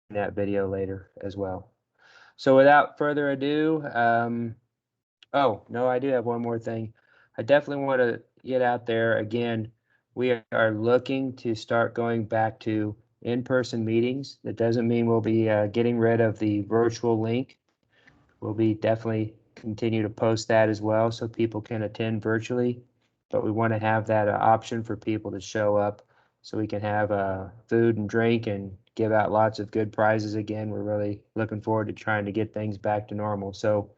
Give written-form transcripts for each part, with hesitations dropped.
that video later as well. So without further ado, oh, no, I do have one more thing. I definitely want to get out there again. We are looking to start going back to in-person meetings. That doesn't mean we'll be getting rid of the virtual link. We'll be definitely continue to post that as well so people can attend virtually. But we want to have that option for people to show up so we can have food and drink and give out lots of good prizes again. We're really looking forward to trying to get things back to normal. So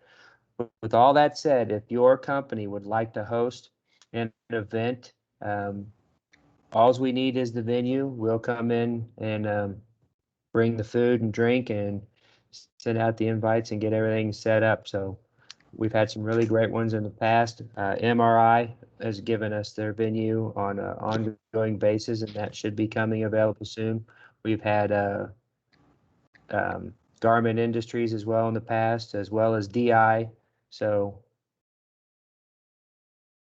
with all that said, if your company would like to host an event, all we need is the venue. We'll come in and bring the food and drink and send out the invites and get everything set up. So we've had some really great ones in the past. MRI has given us their venue on an ongoing basis, and that should be coming available soon. We've had Garment Industries as well in the past, as well as DI. So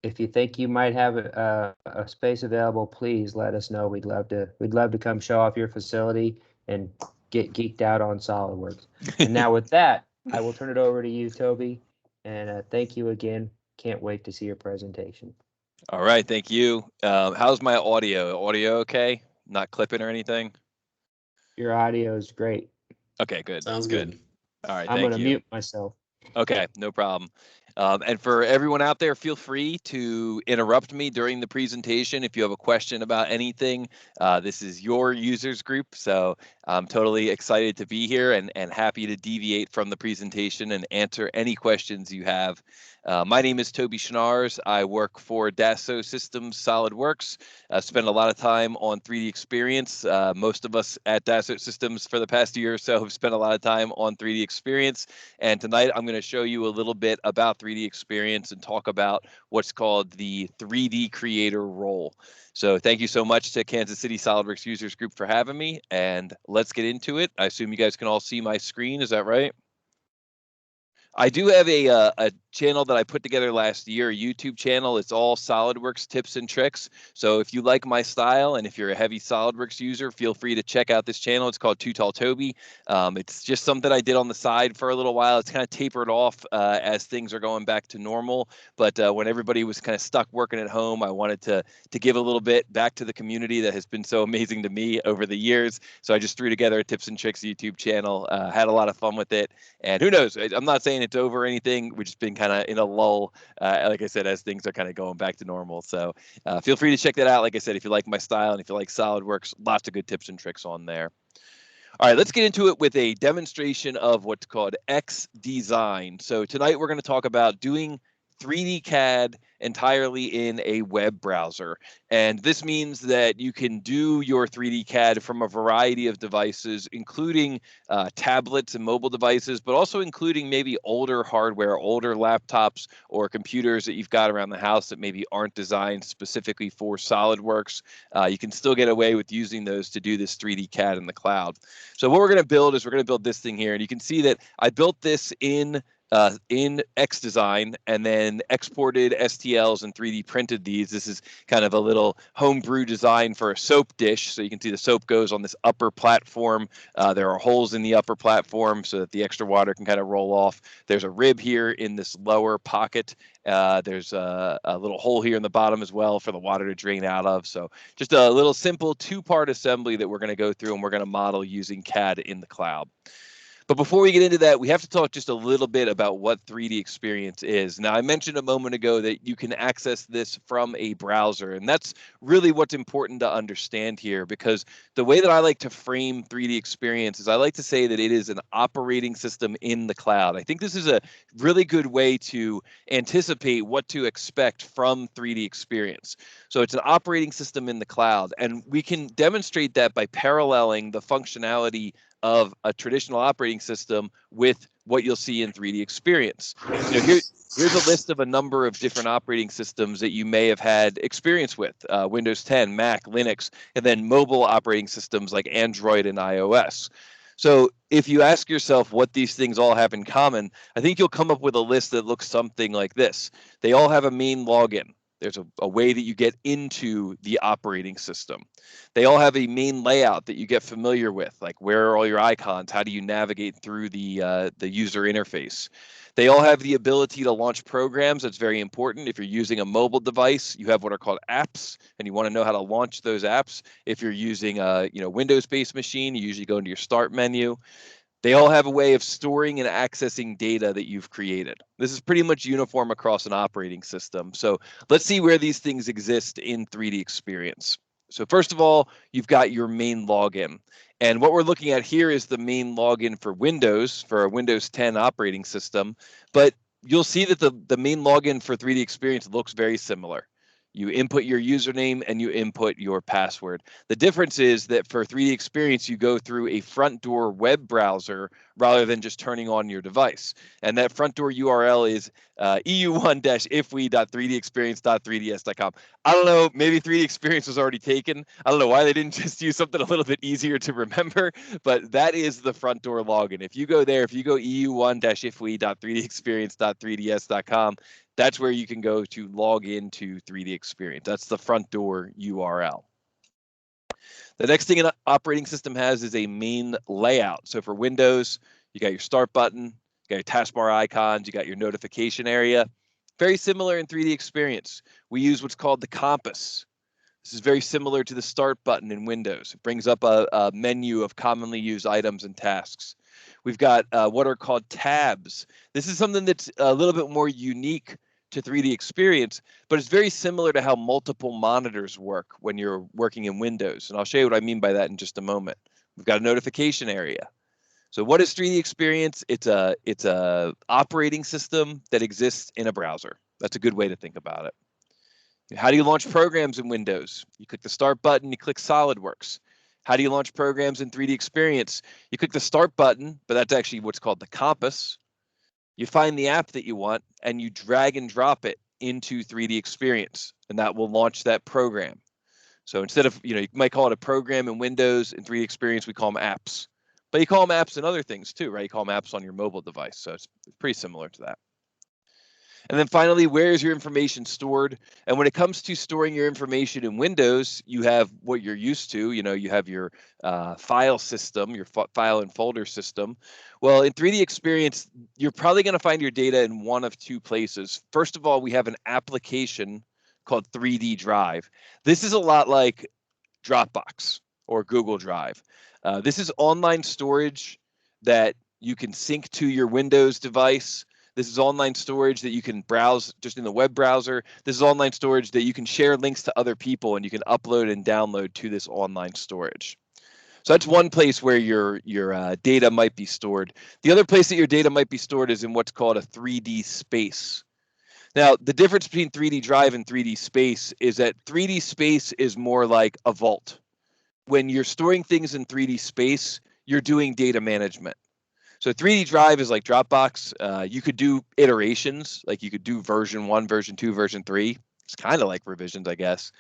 if you think you might have a space available, please let us know. We'd love to come show off your facility and get geeked out on SolidWorks. And now with that, I will turn it over to you, Toby. And thank you again. Can't wait to see your presentation. All right, thank you. How's my audio? Audio okay? Not clipping or anything? Your audio is great. Okay, good. Sounds good. All right, I'm thank going to you. mute myself. Okay, no problem. And for everyone out there, feel free to interrupt me during the presentation if you have a question about anything. This is your users group, so I'm totally excited to be here and happy to deviate from the presentation and answer any questions you have. My name is Toby Schnars. I work for Dassault Systems SolidWorks. Spend a lot of time on 3D Experience. Most of us at Dassault Systems for the past year or so have spent a lot of time on 3D Experience. And tonight I'm going to show you a little bit about 3D Experience and talk about what's called the 3D Creator role. So thank you so much to Kansas City SolidWorks Users Group for having me, and let's get into it. I assume you guys can all see my screen, is that right? I do have a channel that I put together last year, a YouTube channel. It's all SolidWorks tips and tricks. So if you like my style and if you're a heavy SolidWorks user, feel free to check out this channel. It's called Too Tall Toby. It's just something I did on the side for a little while. It's kind of tapered off as things are going back to normal. But when everybody was kind of stuck working at home, I wanted to give a little bit back to the community that has been so amazing to me over the years. So I just threw together a tips and tricks YouTube channel, had a lot of fun with it. And who knows, I'm not saying it's over or anything. We've just been kind of in a lull, like I said, as things are kind of going back to normal. So feel free to check that out. Like I said, if you like my style and if you like SolidWorks, lots of good tips and tricks on there. All right, let's get into it with a demonstration of what's called X Design. So tonight we're going to talk about doing 3D CAD entirely in a web browser. And this means that you can do your 3D CAD from a variety of devices, including tablets and mobile devices, but also including maybe older hardware, older laptops or computers that you've got around the house that maybe aren't designed specifically for SolidWorks. You can still get away with using those to do this 3D CAD in the cloud. So what we're going to build is we're going to build this thing here. And you can see that I built this in XDesign and then exported STLs and 3D printed these. This is kind of a little homebrew design for a soap dish. So you can see the soap goes on this upper platform. There are holes in the upper platform so that the extra water can kind of roll off. There's a rib here in this lower pocket. There's a little hole here in the bottom as well for the water to drain out of. So just a little simple two-part assembly that we're going to go through and we're going to model using CAD in the cloud. But before we get into that, we have to talk just a little bit about what 3D Experience is. Now, I mentioned a moment ago that you can access this from a browser, and that's really what's important to understand here, because the way that I like to frame 3D Experience is I like to say that it is an operating system in the cloud. I think this is a really good way to anticipate what to expect from 3D Experience. So it's an operating system in the cloud, and we can demonstrate that by paralleling the functionality of a traditional operating system with what you'll see in 3D Experience. So here's a list of a number of different operating systems that you may have had experience with, Windows 10, Mac, Linux, and then mobile operating systems like Android and iOS. So if you ask yourself what these things all have in common, I think you'll come up with a list that looks something like this. They all have a main login. There's a way that you get into the operating system. They all have a main layout that you get familiar with, like where are all your icons? How do you navigate through the user interface? They all have the ability to launch programs. That's very important. If you're using a mobile device, you have what are called apps, and you want to know how to launch those apps. If you're using a Windows-based machine, you usually go into your Start menu. They all have a way of storing and accessing data that you've created. This is pretty much uniform across an operating system. So let's see where these things exist in 3D Experience. So first of all, you've got your main login. And what we're looking at here is the main login for Windows, for a Windows 10 operating system. But you'll see that the main login for 3D Experience looks very similar. You input your username and you input your password. The difference is that for 3D Experience, you go through a front door web browser rather than just turning on your device. And that front door URL is eu1-ifwe.3dexperience.3ds.com. I don't know, maybe 3D Experience was already taken. I don't know why they didn't just use something a little bit easier to remember, but that is the front door login. If you go there, if you go eu1-ifwe.3dexperience.3ds.com, that's where you can go to log into 3D Experience. That's the front door URL. The next thing an operating system has is a main layout. So for Windows, you got your start button, you got your taskbar icons, you got your notification area. Very similar in 3D Experience. We use what's called the compass. This is very similar to the start button in Windows. It brings up a menu of commonly used items and tasks. We've got what are called tabs. This is something that's a little bit more unique to 3D Experience, but it's very similar to how multiple monitors work when you're working in Windows. And I'll show you what I mean by that in just a moment. We've got a notification area. So what is 3D Experience? It's a operating system that exists in a browser. That's a good way to think about it. How do you launch programs in Windows? You click the Start button, you click SolidWorks. How do you launch programs in 3D Experience? You click the Start button, but that's actually what's called the compass. You find the app that you want, and you drag and drop it into 3D Experience, and that will launch that program. So instead of, you might call it a program in Windows. In 3D Experience, we call them apps. But you call them apps in other things too, right? You call them apps on your mobile device. So it's pretty similar to that. And then finally, where is your information stored? And when it comes to storing your information in Windows, you have what you're used to. You have your file system, your file and folder system. Well, in 3D Experience, you're probably going to find your data in one of two places. First of all, we have an application called 3D Drive. This is a lot like Dropbox or Google Drive. This is online storage that you can sync to your Windows device. This is online storage that you can browse just in the web browser. This is online storage that you can share links to other people, and you can upload and download to this online storage. So that's one place where your data might be stored. The other place that your data might be stored is in what's called a 3D space. Now, the difference between 3D Drive and 3D Space is that 3D Space is more like a vault. When you're storing things in 3D Space, you're doing data management. So 3D Drive is like Dropbox. You could do iterations, like you could do version 1, version 2, version 3. It's kind of like revisions, I guess.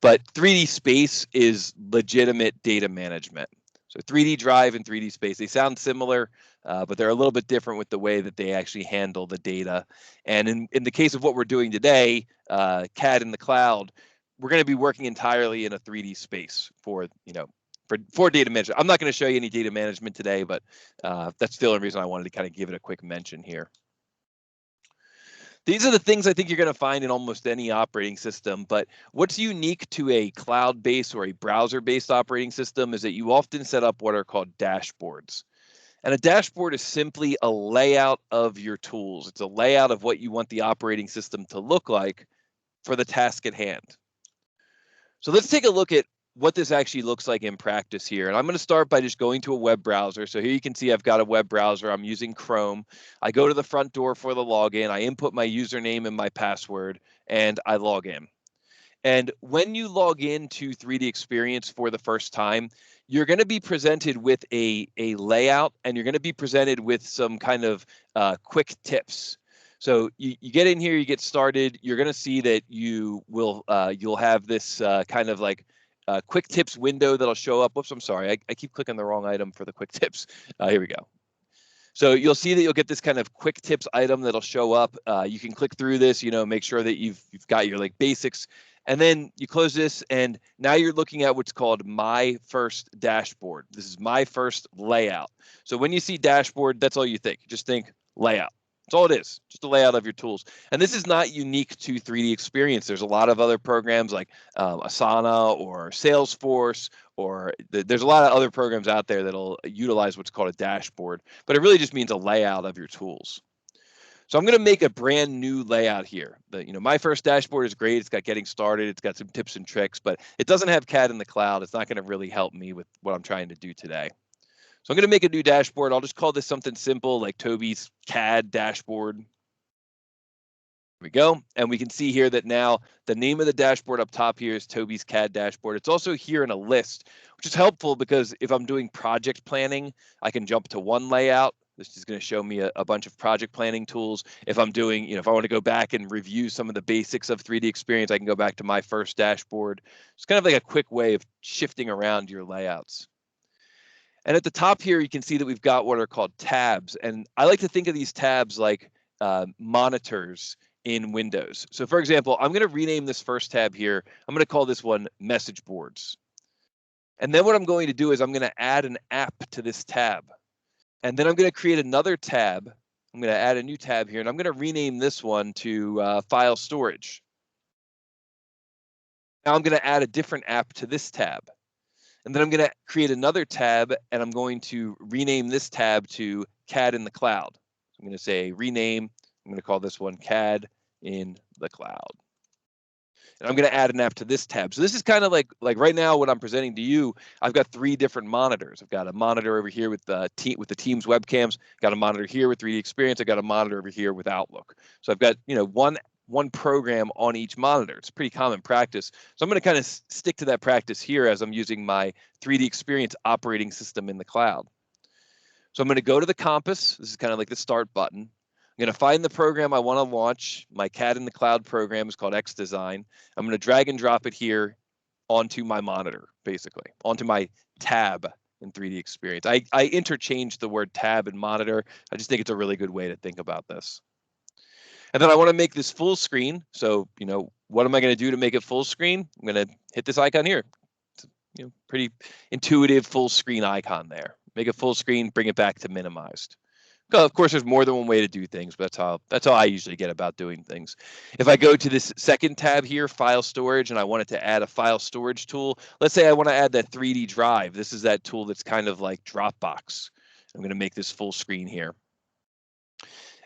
But 3D Space is legitimate data management. So 3D Drive and 3D Space, they sound similar, but they're a little bit different with the way that they actually handle the data. And in the case of what we're doing today, CAD in the cloud, we're going to be working entirely in a 3D space for data management. I'm not going to show you any data management today, but that's the only reason I wanted to kind of give it a quick mention here. These are the things I think you're going to find in almost any operating system, but what's unique to a cloud-based or a browser-based operating system is that you often set up what are called dashboards. And a dashboard is simply a layout of your tools. It's a layout of what you want the operating system to look like for the task at hand. So let's take a look at what this actually looks like in practice here. And I'm going to start by just going to a web browser. So here you can see I've got a web browser. I'm using Chrome. I go to the front door for the login. I input my username and my password, and I log in. And when you log into 3D Experience for the first time, you're going to be presented with a layout, and you're going to be presented with some kind of quick tips. So you get in here, you get started. You're going to see that you'll have this kind of like quick tips window that'll show up. Whoops, I'm sorry. I keep clicking the wrong item for the quick tips. Here we go. So you'll see that you'll get this kind of quick tips item that'll show up. You can click through this, make sure that you've got your like basics, and then you close this, and now you're looking at what's called My First Dashboard. This is My First Layout. So when you see dashboard, that's all you think. Just think layout. That's all it is, just a layout of your tools. And this is not unique to 3D Experience. There's a lot of other programs like Asana or Salesforce, or there's a lot of other programs out there that'll utilize what's called a dashboard, but it really just means a layout of your tools. So I'm going to make a brand new layout here. My First Dashboard is great. It's got getting started. It's got some tips and tricks, but it doesn't have CAD in the cloud. It's not going to really help me with what I'm trying to do today. So I'm going to make a new dashboard. I'll just call this something simple like Toby's CAD dashboard. Here we go. And we can see here that now the name of the dashboard up top here is Toby's CAD dashboard. It's also here in a list, which is helpful because if I'm doing project planning, I can jump to one layout. This is going to show me a bunch of project planning tools. If I'm doing, if I want to go back and review some of the basics of 3D Experience, I can go back to My First Dashboard. It's kind of like a quick way of shifting around your layouts. And at the top here, you can see that we've got what are called tabs. And I like to think of these tabs like monitors in Windows. So for example, I'm going to rename this first tab here. I'm going to call this one Message Boards. And then what I'm going to do is I'm going to add an app to this tab. And then I'm going to create another tab. I'm going to add a new tab here, and I'm going to rename this one to File Storage. Now I'm going to add a different app to this tab. And then I'm going to create another tab, and I'm going to rename this tab to CAD in the Cloud. So I'm going to say rename. I'm going to call this one CAD in the Cloud. And I'm going to add an app to this tab. So this is kind of like right now what I'm presenting to you. I've got 3 different monitors. I've got a monitor over here with the Teams webcams. Got a monitor here with 3D Experience. I got a monitor over here with Outlook. So I've got one program on each monitor. It's pretty common practice. So I'm going to kind of stick to that practice here as I'm using my 3D Experience operating system in the cloud. So I'm going to go to the compass. This is kind of like the start button. I'm going to find the program I want to launch. My CAD in the Cloud program is called XDesign. I'm going to drag and drop it here onto my monitor, basically, onto my tab in 3D Experience. I interchange the word tab and monitor. I just think it's a really good way to think about this. And then I want to make this full screen. So, what am I going to do to make it full screen? I'm going to hit this icon here. It's a pretty intuitive full screen icon there. Make it full screen, bring it back to minimized. Of course, there's more than one way to do things, but that's how I usually get about doing things. If I go to this second tab here, File Storage, and I wanted to add a file storage tool, let's say I want to add that 3D drive. This is that tool that's kind of like Dropbox. I'm going to make this full screen here.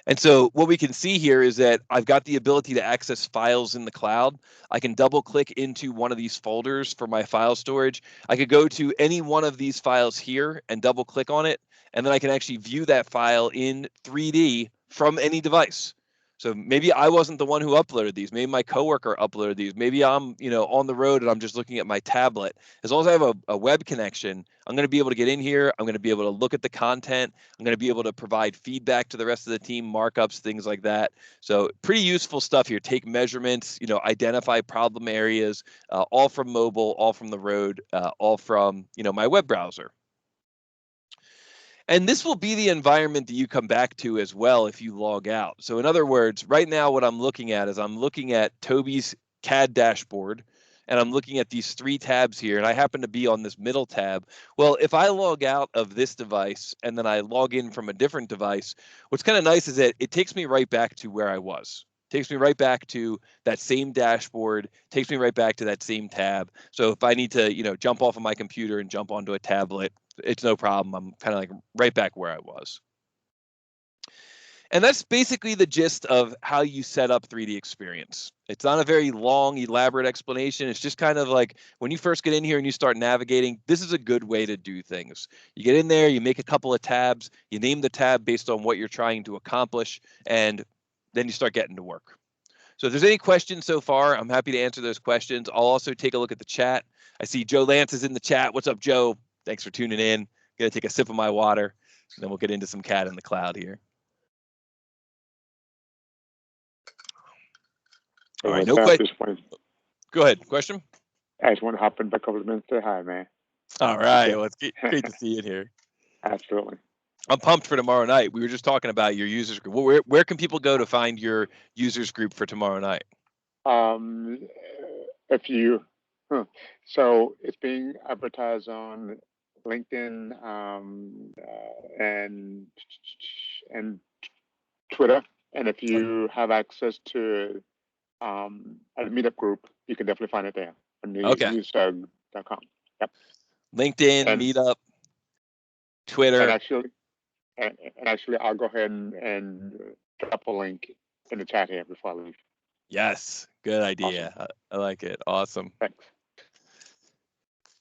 And so what we can see here is that I've got the ability to access files in the cloud. I can double click into one of these folders for my file storage. I could go to any one of these files here and double click on it. And then I can actually view that file in 3D from any device. So maybe I wasn't the one who uploaded these. Maybe my coworker uploaded these. Maybe I'm, on the road and I'm just looking at my tablet. As long as I have a web connection, I'm going to be able to get in here. I'm going to be able to look at the content. I'm going to be able to provide feedback to the rest of the team, markups, things like that. So pretty useful stuff here. Take measurements, identify problem areas, all from mobile, all from the road, all from, my web browser. And this will be the environment that you come back to as well if you log out. So in other words, right now what I'm looking at is I'm looking at Toby's CAD dashboard, and I'm looking at these 3 tabs here, and I happen to be on this middle tab. Well, if I log out of this device and then I log in from a different device, what's kind of nice is that it takes me right back to where I was. Takes me right back to that same dashboard, takes me right back to that same tab. So if I need to, jump off of my computer and jump onto a tablet, it's no problem. I'm kind of like right back where I was. And that's basically the gist of how you set up 3D Experience. It's not a very long, elaborate explanation. It's just kind of like when you first get in here and you start navigating, this is a good way to do things. You get in there, you make a couple of tabs, you name the tab based on what you're trying to accomplish, and then you start getting to work. So if there's any questions so far, I'm happy to answer those questions. I'll also take a look at the chat. I see Joe Lance is in the chat. What's up, Joe? Thanks for tuning in. Gonna take a sip of my water, and then we'll get into some CAD in the cloud here. All right, no question. Go ahead. Question? I just want to hop in for a couple of minutes to say hi, man. All right. Well, it's great to see you in here. Absolutely. I'm pumped for tomorrow night. We were just talking about your users group. Where can people go to find your users group for tomorrow night? Um, if you, so it's being advertised on LinkedIn, and Twitter. And if you have access to a meetup group, you can definitely find it there on Okay. newsdog.com. Yep. LinkedIn, And Meetup, and Twitter. actually, and actually, I'll go ahead and drop a link in the chat here before I leave. Yes, good idea. Awesome. I like it. Awesome. Thanks.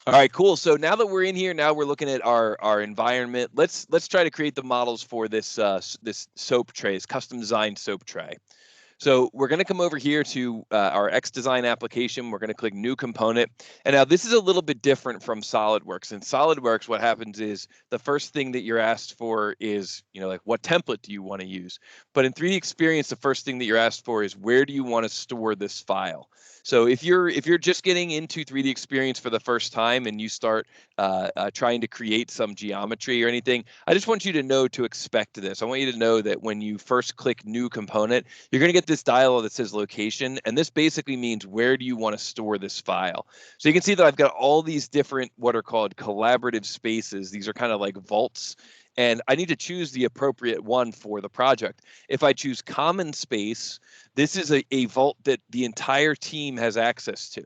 All right, cool. So now that we're in here, now we're looking at our environment. Let's try to create the models for this this soap tray, this custom designed soap tray. So we're going to come over here to our XDesign application. We're going to click New Component. And now this is a little bit different from SolidWorks. In SolidWorks, what happens is the first thing that you're asked for is, like what template do you want to use? But in 3D Experience, the first thing that you're asked for is where do you want to store this file? So if you're just getting into 3D Experience for the first time and you start trying to create some geometry or anything, I just want you to know to expect this. I want you to know that when you first click New Component, you're going to get this dialog that says location, and this basically means where do you want to store this file. So you can see that I've got all these different what are called collaborative spaces. These are kind of like vaults, and I need to choose the appropriate one for the project. If I choose common space, this is a vault that the entire team has access to.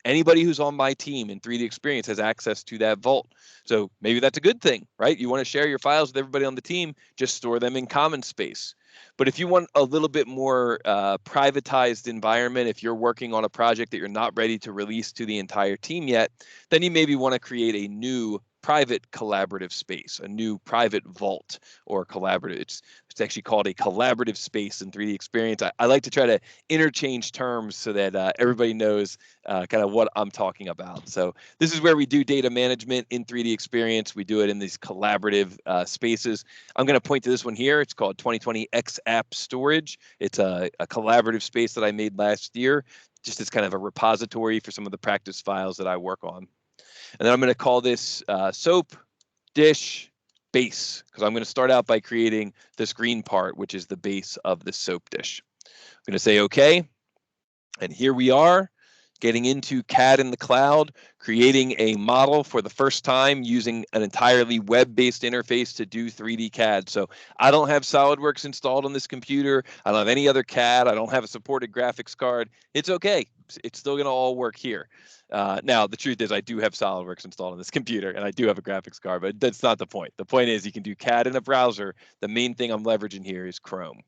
Anybody who's on my team in 3D Experience has access to that vault. So maybe that's a good thing, right? You want to share your files with everybody on the team, just store them in common space. But if you want a little bit more privatized environment, if you're working on a project that you're not ready to release to the entire team yet, then you maybe want to create a new private collaborative space, a new private vault or collaborative. It's actually called a collaborative space in 3D Experience. I like to try to interchange terms so that everybody knows kind of what I'm talking about. So this is where we do data management in 3D Experience. We do it in these collaborative spaces. I'm going to point to this one here. It's called 2020 X App Storage. It's a collaborative space that I made last year, just as kind of a repository for some of the practice files that I work on. And then I'm going to call this soap dish base, because I'm going to start out by creating this green part, which is the base of the soap dish. I'm going to say OK. And here we are, getting into CAD in the cloud, creating a model for the first time using an entirely web-based interface to do 3D CAD. So I don't have SolidWorks installed on this computer. I don't have any other CAD. I don't have a supported graphics card. It's okay. It's still going to all work here. Now, the truth is I do have SolidWorks installed on this computer, and I do have a graphics card, but that's not the point. The point is you can do CAD in a browser. The main thing I'm leveraging here is Chrome.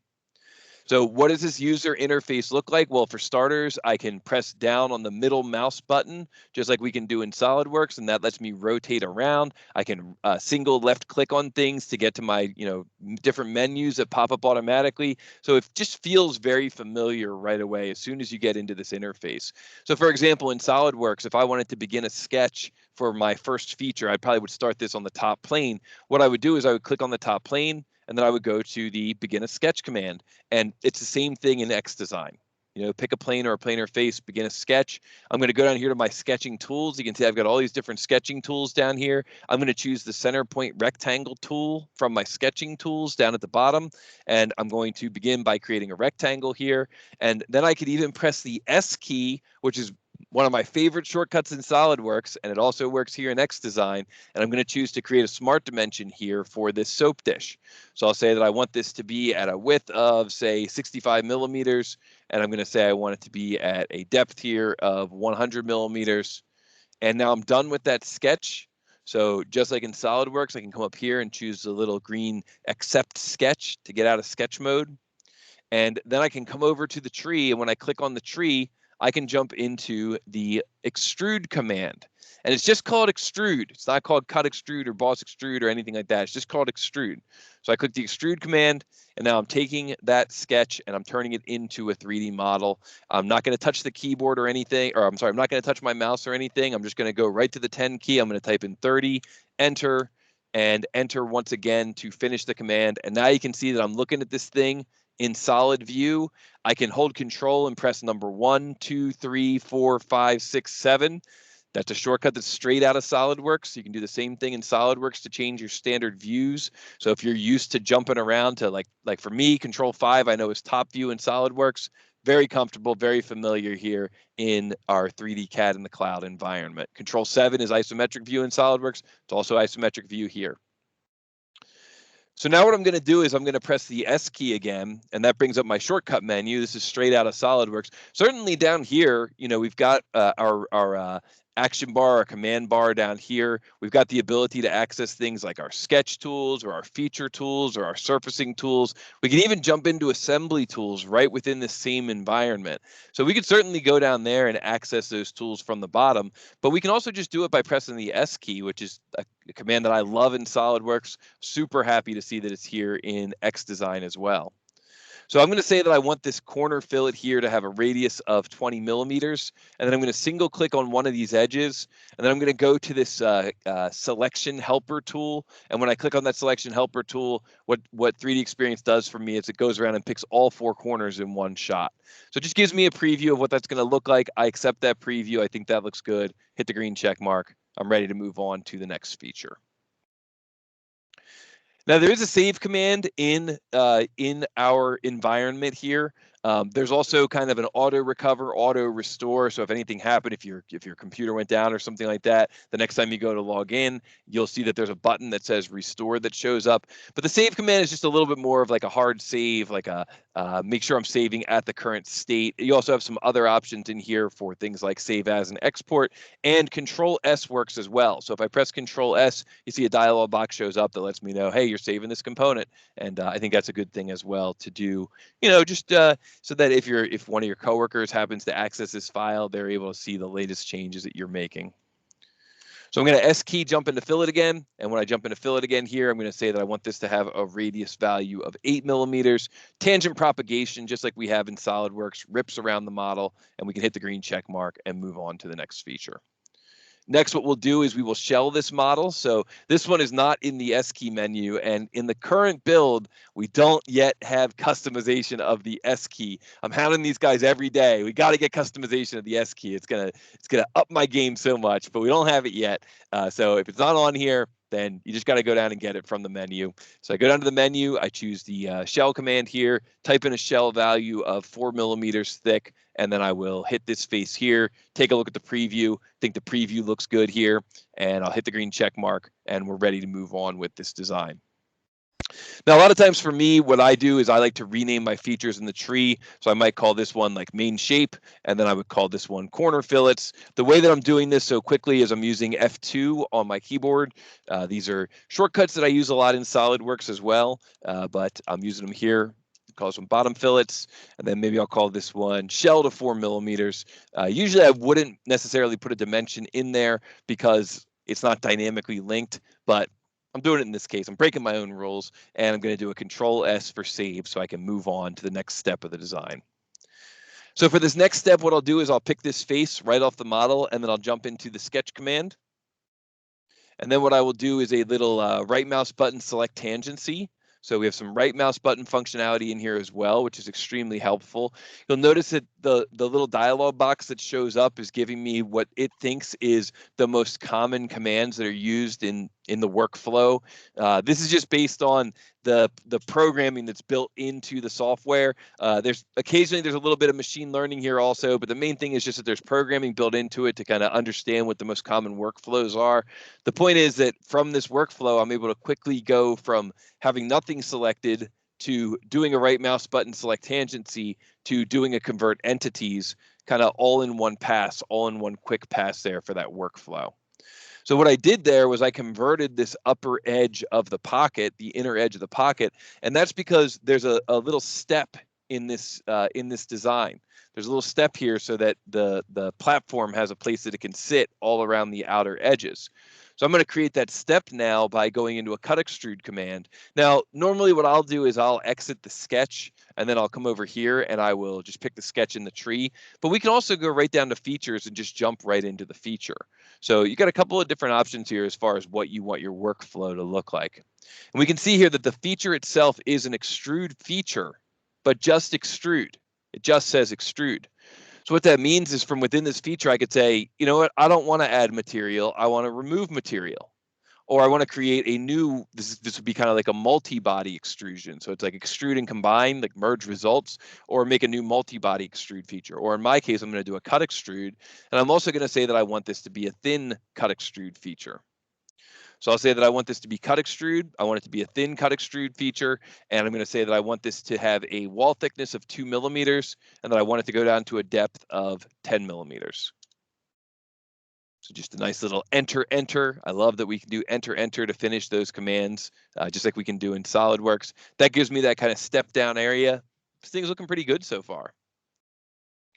So what does this user interface look like? Well, for starters, I can press down on the middle mouse button, just like we can do in SolidWorks, and that lets me rotate around. I can single left click on things to get to my, different menus that pop up automatically. So it just feels very familiar right away as soon as you get into this interface. So for example, in SolidWorks, if I wanted to begin a sketch for my first feature, I probably would start this on the top plane. What I would do is I would click on the top plane, and then I would go to the begin a sketch command. And it's the same thing in XDesign. Pick a plane or a planar face, begin a sketch. I'm going to go down here to my sketching tools. You can see I've got all these different sketching tools down here. I'm going to choose the center point rectangle tool from my sketching tools down at the bottom. And I'm going to begin by creating a rectangle here. And then I could even press the S key, which is one of my favorite shortcuts in SolidWorks, and it also works here in XDesign. And I'm going to choose to create a smart dimension here for this soap dish. So I'll say that I want this to be at a width of, say, 65 millimeters, and I'm going to say I want it to be at a depth here of 100 millimeters. And now I'm done with that sketch. So just like in SolidWorks, I can come up here and choose the little green accept sketch to get out of sketch mode. And then I can come over to the tree, and when I click on the tree, I can jump into the extrude command. And it's just called extrude. It's not called cut extrude or boss extrude or anything like that. It's just called extrude. So I click the extrude command, and now I'm taking that sketch and I'm turning it into a 3D model. I'm not going to touch the keyboard or anything, or I'm sorry, I'm not going to touch my mouse or anything. I'm just going to go right to the 10 key. I'm going to type in 30, enter, and enter once again to finish the command. And now you can see that I'm looking at this thing in solid view. I can hold control and press number 1, 2, 3, 4, 5, 6, 7. That's a shortcut that's straight out of SolidWorks. You can do the same thing in SolidWorks to change your standard views. So if you're used to jumping around to like for me, Control 5, I know is top view in SolidWorks. Very comfortable, very familiar here in our 3D CAD in the cloud environment. Control 7 is isometric view in SolidWorks. It's also isometric view here. So now what I'm going to do is I'm going to press the S key again, and that brings up my shortcut menu. This is straight out of SolidWorks. Certainly down here, you know, we've got our action bar, our command bar down here. We've got the ability to access things like our sketch tools or our feature tools or our surfacing tools. We can even jump into assembly tools right within the same environment. So we could certainly go down there and access those tools from the bottom, but we can also just do it by pressing the S key, which is a command that I love in SolidWorks. Super happy to see that it's here in XDesign as well. So I'm going to say that I want this corner fillet here to have a radius of 20 millimeters, and then I'm going to single click on one of these edges, and then I'm going to go to this selection helper tool. And when I click on that selection helper tool, what 3D Experience does for me is it goes around and picks all 4 corners in one shot. So it just gives me a preview of what that's going to look like. I accept that preview. I think that looks good. Hit the green check mark. I'm ready to move on to the next feature. Now there is a save command in our environment here. There's also kind of an auto recover, auto restore. So if anything happened, if your computer went down or something like that, the next time you go to log in, you'll see that there's a button that says restore that shows up. But the save command is just a little bit more of like a hard save, like a make sure I'm saving at the current state. You also have some other options in here for things like save as and export, and Control S works as well. So if I press Control S, you see a dialog box shows up that lets me know, hey, you're saving this component. And I think that's a good thing as well to do, you know, just so that if one of your coworkers happens to access this file, they're able to see the latest changes that you're making. So I'm going to S key jump into fillet again. And when I jump into fillet again here, I'm going to say that I want this to have a radius value of 8 millimeters. Tangent propagation, just like we have in SolidWorks, rips around the model, and we can hit the green check mark and move on to the next feature. Next, what we'll do is we will shell this model. So this one is not in the S key menu, and in the current build, we don't yet have customization of the S key. I'm hounding these guys every day. We got to get customization of the S key. It's gonna up my game so much, but we don't have it yet. So if it's not on here, then you just got to go down and get it from the menu. So I go down to the menu, I choose the shell command here, type in a shell value of 4 millimeters thick, and then I will hit this face here, take a look at the preview, think the preview looks good here, and I'll hit the green check mark, and we're ready to move on with this design. Now, a lot of times for me, what I do is I like to rename my features in the tree. So I might call this one like main shape, and then I would call this one corner fillets. The way that I'm doing this so quickly is I'm using F2 on my keyboard. These are shortcuts that I use a lot in SolidWorks as well, but I'm using them here. Call some bottom fillets, and then maybe I'll call this one shell to 4 millimeters. Usually I wouldn't necessarily put a dimension in there because it's not dynamically linked, but I'm doing it in this case. I'm breaking my own rules, and I'm going to do a Control S for save so I can move on to the next step of the design. So for this next step, what I'll do is I'll pick this face right off the model, and then I'll jump into the sketch command. And then what I will do is a little right mouse button select tangency. So we have some right mouse button functionality in here as well, which is extremely helpful. You'll notice that the little dialog box that shows up is giving me what it thinks is the most common commands that are used in the workflow. This is just based on the programming that's built into the software. There's occasionally a little bit of machine learning here also, but the main thing is just that there's programming built into it to kind of understand what the most common workflows are. The point is that from this workflow, I'm able to quickly go from having nothing selected to doing a right mouse button select tangency to doing a convert entities, kind of all in one pass, all in one quick pass there for that workflow. So what I did there was I converted this upper edge of the pocket, the inner edge of the pocket, and that's because there's a little step in this design. There's a little step here so that the platform has a place that it can sit all around the outer edges. So I'm going to create that step now by going into a cut extrude command. Now, normally what I'll do is I'll exit the sketch, and then I'll come over here and I will just pick the sketch in the tree. But we can also go right down to features and just jump right into the feature. So you got a couple of different options here as far as what you want your workflow to look like. And we can see here that the feature itself is an extrude feature, but just extrude. It just says extrude. So what that means is from within this feature, I could say, you know what, I don't want to add material. I want to remove material. Or I want to create a new, this would be kind of like a multi-body extrusion. So it's like extrude and combine, like merge results, or make a new multi-body extrude feature. Or in my case, I'm going to do a cut extrude. And I'm also going to say that I want this to be a thin cut extrude feature. So I'll say that I want this to be cut extrude. I want it to be a thin cut extrude feature. And I'm going to say that I want this to have a wall thickness of 2 millimeters, and that I want it to go down to a depth of 10 millimeters. So just a nice little enter, enter. I love that we can do enter, enter to finish those commands, just like we can do in SolidWorks. That gives me that kind of step down area. This thing's looking pretty good so far.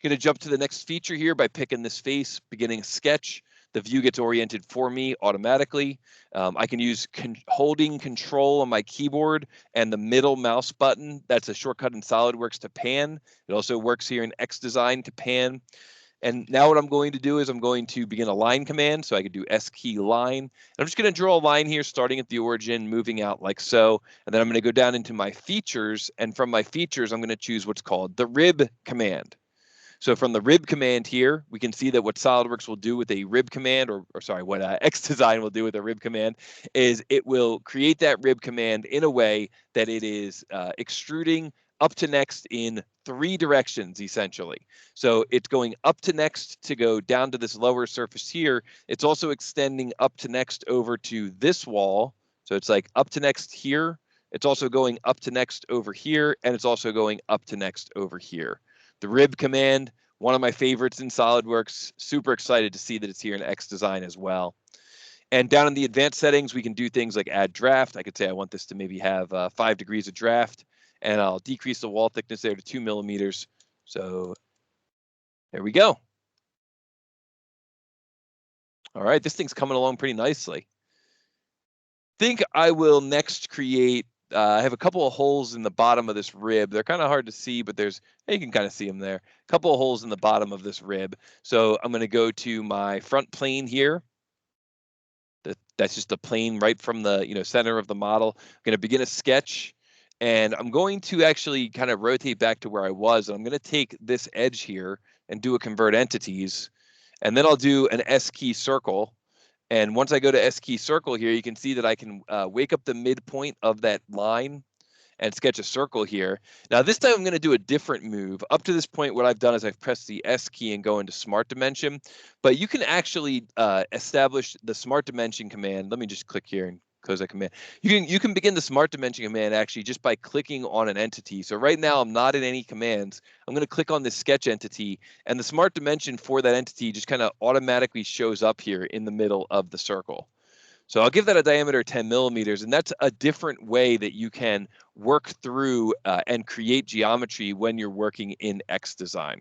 Going to jump to the next feature here by picking this face, beginning a sketch. The view gets oriented for me automatically. I can use holding control on my keyboard and the middle mouse button. That's a shortcut in SolidWorks to pan. It also works here in XDesign to pan. And now what I'm going to do is I'm going to begin a line command. So I could do S key line. And I'm just going to draw a line here, starting at the origin, moving out like so. And then I'm going to go down into my features. And from my features, I'm going to choose what's called the rib command. So from the rib command here, we can see that what SolidWorks will do with a rib command, or sorry, what XDesign will do with a rib command, is it will create that rib command in a way that it is extruding up to next in 3 directions, essentially. So it's going up to next to go down to this lower surface here. It's also extending up to next over to this wall. So it's like up to next here. It's also going up to next over here, and it's also going up to next over here. The rib command, one of my favorites in SolidWorks. Super excited to see that it's here in XDesign as well. And down in the advanced settings, we can do things like add draft. I could say I want this to maybe have 5 degrees of draft, and I'll decrease the wall thickness there to 2 millimeters. So there we go. All right, this thing's coming along pretty nicely. Think I will next create, I have a couple of holes in the bottom of this rib. They're kind of hard to see, but you can kind of see them there. A couple of holes in the bottom of this rib. So I'm going to go to my front plane here. That's just a plane right from the center of the model. I'm going to begin a sketch, and I'm going to actually kind of rotate back to where I was. And I'm going to take this edge here and do a convert entities, and then I'll do an S key circle. And once I go to S key circle here, you can see that I can wake up the midpoint of that line and sketch a circle here. Now this time I'm going to do a different move. Up to this point, what I've done is I've pressed the S key and go into Smart Dimension, but you can actually establish the Smart Dimension command. Let me just click here and close that command. You can begin the Smart Dimension command actually just by clicking on an entity. So right now I'm not in any commands. I'm going to click on this sketch entity, and the Smart Dimension for that entity just kind of automatically shows up here in the middle of the circle. So I'll give that a diameter of 10 millimeters, and that's a different way that you can work through and create geometry when you're working in XDesign.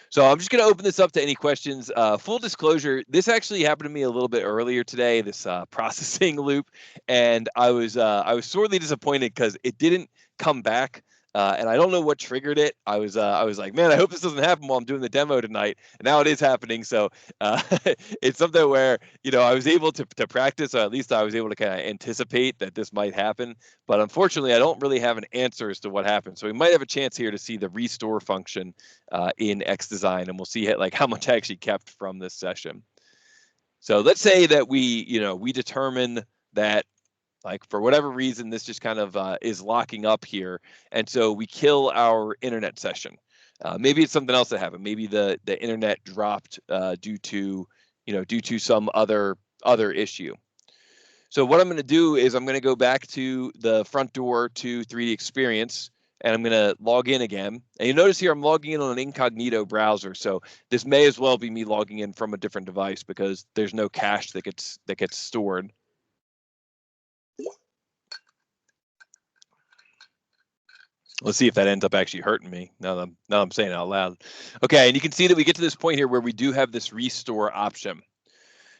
So I'm just going to open this up to any questions. Full disclosure, this actually happened to me a little bit earlier today, this processing loop, and I was sorely disappointed because it didn't come back. And I don't know what triggered it. I was like, man, I hope this doesn't happen while I'm doing the demo tonight. And now it is happening. So it's something where, I was able to practice, or at least I was able to kind of anticipate that this might happen. But unfortunately, I don't really have an answer as to what happened. So we might have a chance here to see the restore function in XDesign, and we'll see how much I actually kept from this session. So let's say that we determine that, like, for whatever reason, this just kind of is locking up here. And so we kill our internet session. Maybe it's something else that happened. Maybe the internet dropped due to some other issue. So what I'm going to do is I'm going to go back to the front door to 3D Experience, and I'm going to log in again. And you notice here I'm logging in on an incognito browser. So this may as well be me logging in from a different device because there's no cache that gets stored. Let's see if that ends up actually hurting me now that I'm saying it out loud. Okay, and you can see that we get to this point here where we do have this restore option.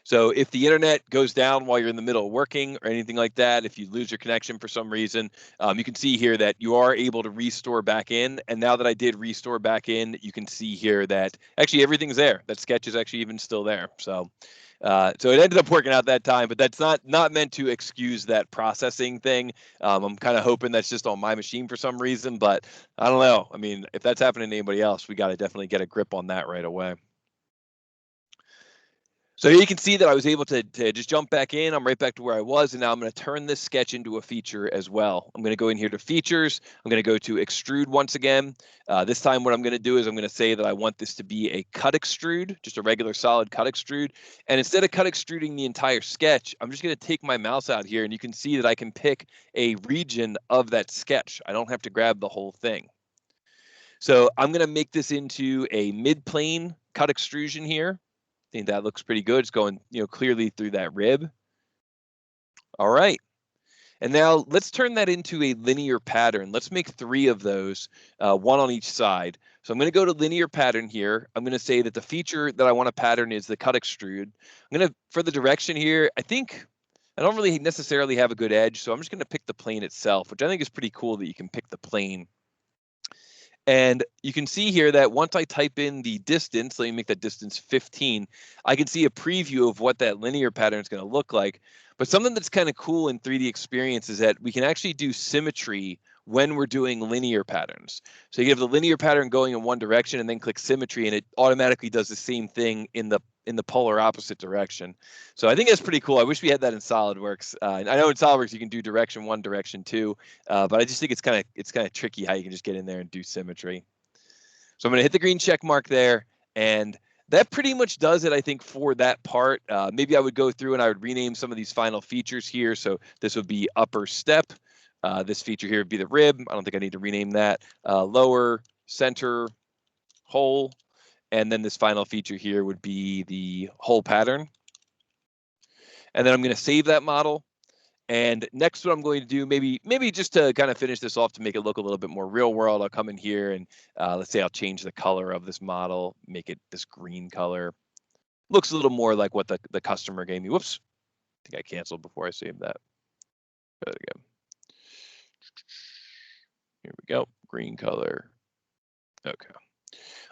So if the internet goes down while you're in the middle of working or anything like that, if you lose your connection for some reason, you can see here that you are able to restore back in. And now that I did restore back in, you can see here that actually everything's there. That sketch is actually even still there. So So it ended up working out that time, but that's not meant to excuse that processing thing. I'm kind of hoping that's just on my machine for some reason, but I don't know. I mean, if that's happening to anybody else, we got to definitely get a grip on that right away. So here you can see that I was able to just jump back in. I'm right back to where I was, and now I'm going to turn this sketch into a feature as well. I'm going to go in here to features. I'm going to go to extrude once again. This time what I'm going to do is I'm going to say that I want this to be a cut extrude, just a regular solid cut extrude. And instead of cut extruding the entire sketch, I'm just going to take my mouse out here, and you can see that I can pick a region of that sketch. I don't have to grab the whole thing. So I'm going to make this into a mid-plane cut extrusion here. I think that looks pretty good. It's going, clearly through that rib. All right. And now let's turn that into a linear pattern. Let's make 3 of those, one on each side. So I'm going to go to linear pattern here. I'm going to say that the feature that I want to pattern is the cut extrude. I'm going to, for the direction here, I think I don't really necessarily have a good edge. So I'm just going to pick the plane itself, which I think is pretty cool that you can pick the plane. And you can see here that once I type in the distance, let me make that distance 15, I can see a preview of what that linear pattern is going to look like. But something that's kind of cool in 3D Experience is that we can actually do symmetry when we're doing linear patterns. So you have the linear pattern going in one direction and then click symmetry, and it automatically does the same thing in the polar opposite direction. So I think that's pretty cool. I wish we had that in SolidWorks. I know in SolidWorks you can do direction 1, direction 2, but I just think it's kind of tricky how you can just get in there and do symmetry. So I'm going to hit the green check mark there, and that pretty much does it, I think, for that part. Maybe I would go through and I would rename some of these final features here. So this would be upper step. This feature here would be the rib. I don't think I need to rename that. Lower, center, hole. And then this final feature here would be the hole pattern. And then I'm going to save that model. And next, what I'm going to do, maybe just to kind of finish this off to make it look a little bit more real world, I'll come in here and let's say I'll change the color of this model, make it this green color. Looks a little more like what the customer gave me. Whoops, I think I canceled before I saved that. Try that again. Here we go, green color. Okay.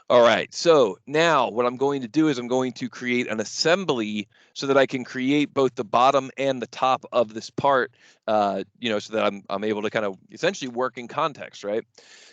All right, so now what I'm going to do is I'm going to create an assembly so that I can create both the bottom and the top of this part, so that I'm able to kind of essentially work in context, right?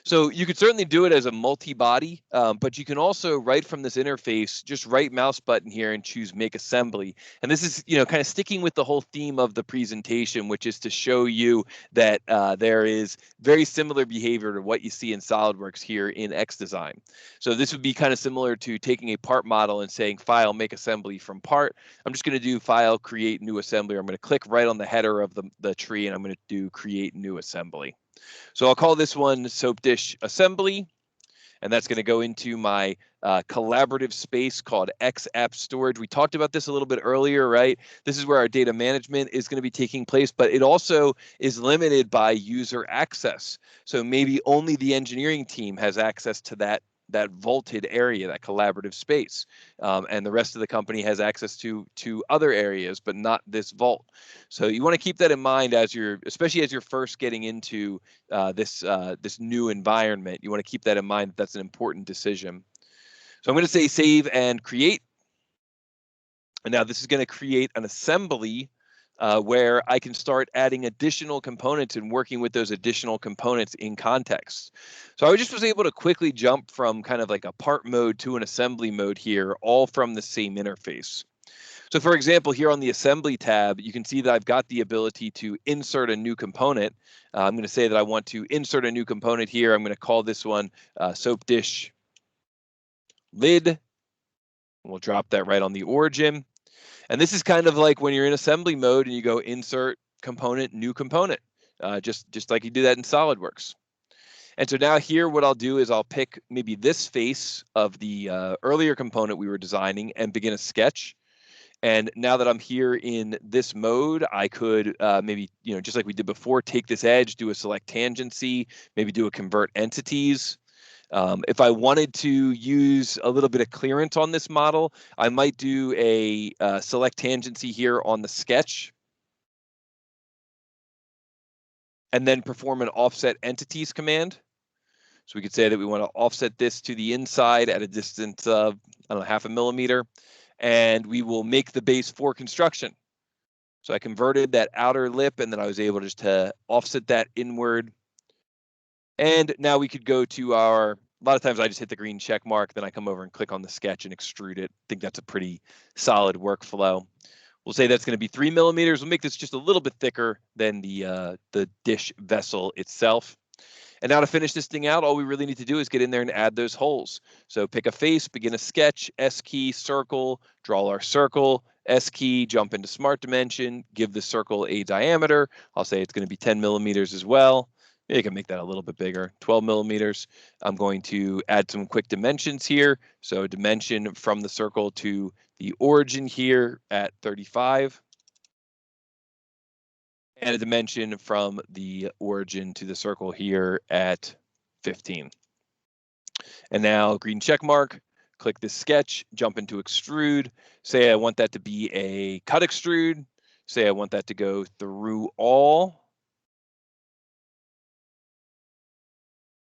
So you could certainly do it as a multi-body, but you can also, right from this interface, just right mouse button here and choose Make Assembly. And this is, kind of sticking with the whole theme of the presentation, which is to show you that there is very similar behavior to what you see in SolidWorks here in XDesign. So this would be kind of similar to taking a part model and saying File, Make Assembly from Part. I'm just going to do File, Create New Assembly. I'm going to click right on the header of the tree, and I'm going to do Create New Assembly. So I'll call this one Soap Dish Assembly, and that's going to go into my collaborative space called X App Storage. We talked about this a little bit earlier, right? This is where our data management is going to be taking place, but it also is limited by user access. So maybe only the engineering team has access to that vaulted area, that collaborative space, and the rest of the company has access to other areas, but not this vault. So you want to keep that in mind especially as you're first getting into this new environment. You want to keep that in mind. That's an important decision. So I'm going to say save and create, and now this is going to create an assembly where I can start adding additional components and working with those additional components in context. So I just was able to quickly jump from kind of like a part mode to an assembly mode here, all from the same interface. So for example, here on the assembly tab, you can see that I've got the ability to insert a new component. I'm going to say that I want to insert a new component here. I'm going to call this one Soap Dish Lid. We'll drop that right on the origin. And this is kind of like when you're in assembly mode and you go insert component, new component, just like you do that in SolidWorks. And so now here, what I'll do is I'll pick maybe this face of the earlier component we were designing and begin a sketch. And now that I'm here in this mode, I could maybe, just like we did before, take this edge, do a select tangency, maybe do a convert entities. If I wanted to use a little bit of clearance on this model, I might do a select tangency here on the sketch, and then perform an offset entities command. So we could say that we want to offset this to the inside at a distance of, I don't know, 0.5 millimeter. and we will make the base for construction. So I converted that outer lip, and then I was able just to offset that inward. And now we could go to a lot of times I just hit the green check mark, then I come over and click on the sketch and extrude it. I think that's a pretty solid workflow. We'll say that's going to be 3 millimeters. We'll make this just a little bit thicker than the dish vessel itself. And now to finish this thing out, all we really need to do is get in there and add those holes. So pick a face, begin a sketch, S key, circle, draw our circle, S key, jump into smart dimension, give the circle a diameter. I'll say it's going to be 10 millimeters as well. Maybe I can make that a little bit bigger, 12 millimeters. I'm going to add some quick dimensions here. So dimension from the circle to the origin here at 35. And a dimension from the origin to the circle here at 15. And now green check mark, click this sketch, jump into extrude. Say I want that to be a cut extrude. Say I want that to go through all.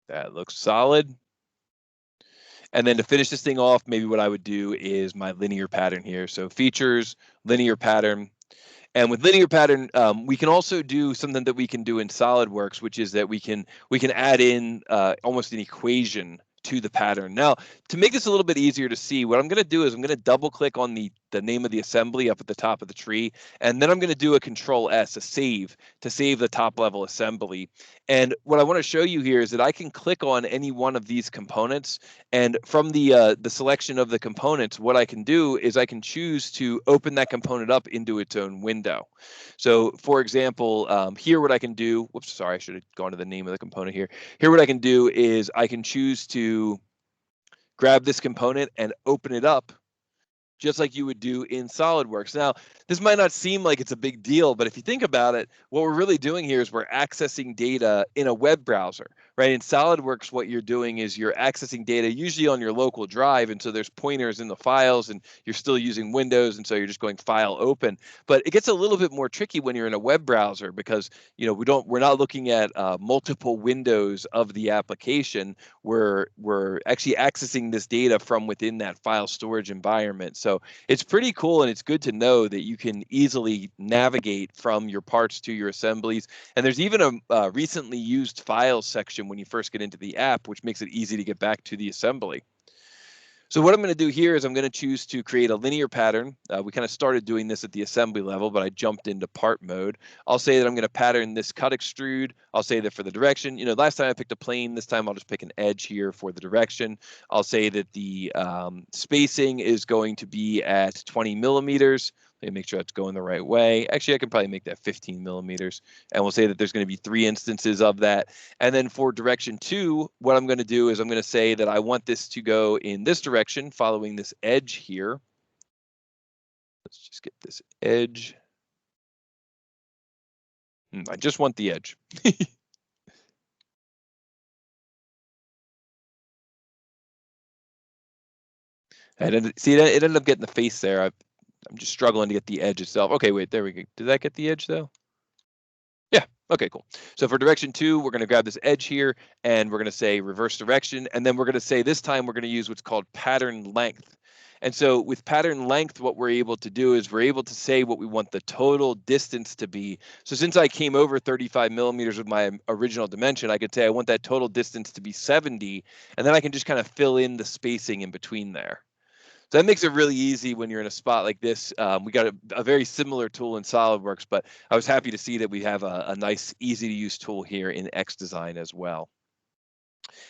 That looks solid. And then to finish this thing off, maybe what I would do is my linear pattern here. So features, linear pattern. And with linear pattern, we can also do something that we can do in SolidWorks, which is that we can add in almost an equation to the pattern. Now, to make this a little bit easier to see, what I'm going to do is I'm going to double click on the name of the assembly up at the top of the tree, and then I'm going to do a Control S, a save, to save the top level assembly. And what I want to show you here is that I can click on any one of these components, and from the selection of the components, what I can do is I can choose to open that component up into its own window. So for example, here what I can do, whoops, sorry, I should have gone to the name of the component here. Here what I can do is I can choose to grab this component and open it up just like you would do in SolidWorks. Now, this might not seem like it's a big deal, but if you think about it, what we're really doing here is we're accessing data in a web browser, right? In SolidWorks, what you're doing is you're accessing data usually on your local drive, and so there's pointers in the files, and you're still using Windows, and so you're just going file open. But it gets a little bit more tricky when you're in a web browser because we're not looking at multiple windows of the application. We're actually accessing this data from within that file storage environment. So it's pretty cool, and it's good to know that you can easily navigate from your parts to your assemblies. And there's even a recently used files section when you first get into the app, which makes it easy to get back to the assembly. So what I'm going to do here is I'm going to choose to create a linear pattern. We kind of started doing this at the assembly level, but I jumped into part mode. I'll say that I'm going to pattern this cut extrude. I'll say that for the direction, last time I picked a plane, this time I'll just pick an edge here for the direction. I'll say that the spacing is going to be at 20 millimeters. Let me make sure that's going the right way. Actually, I can probably make that 15 millimeters. And we'll say that there's going to be 3 instances of that. And then for direction 2, what I'm going to do is I'm going to say that I want this to go in this direction, following this edge here. Let's just get this edge. I just want the edge. See, it ended up getting the face there. I'm just struggling to get the edge itself. Okay, wait, there we go. Did that get the edge though? Yeah, okay, cool. So for direction 2, we're going to grab this edge here and we're going to say reverse direction. And then we're going to say this time we're going to use what's called pattern length. And so with pattern length, what we're able to do is we're able to say what we want the total distance to be. So since I came over 35 millimeters with my original dimension, I could say I want that total distance to be 70, and then I can just kind of fill in the spacing in between there. So that makes it really easy when you're in a spot like this. We got a very similar tool in SolidWorks, but I was happy to see that we have a nice, easy to use tool here in XDesign as well.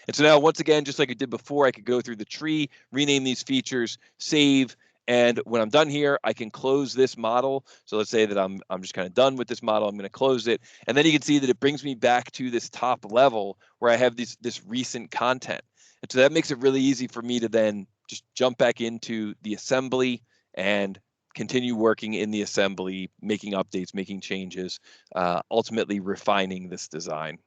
And so now, once again, just like I did before, I could go through the tree, rename these features, save, and when I'm done here, I can close this model. So let's say that I'm just kind of done with this model. I'm going to close it, and then you can see that it brings me back to this top level where I have this recent content. And so that makes it really easy for me to then just jump back into the assembly and continue working in the assembly, making updates, making changes, ultimately refining this design.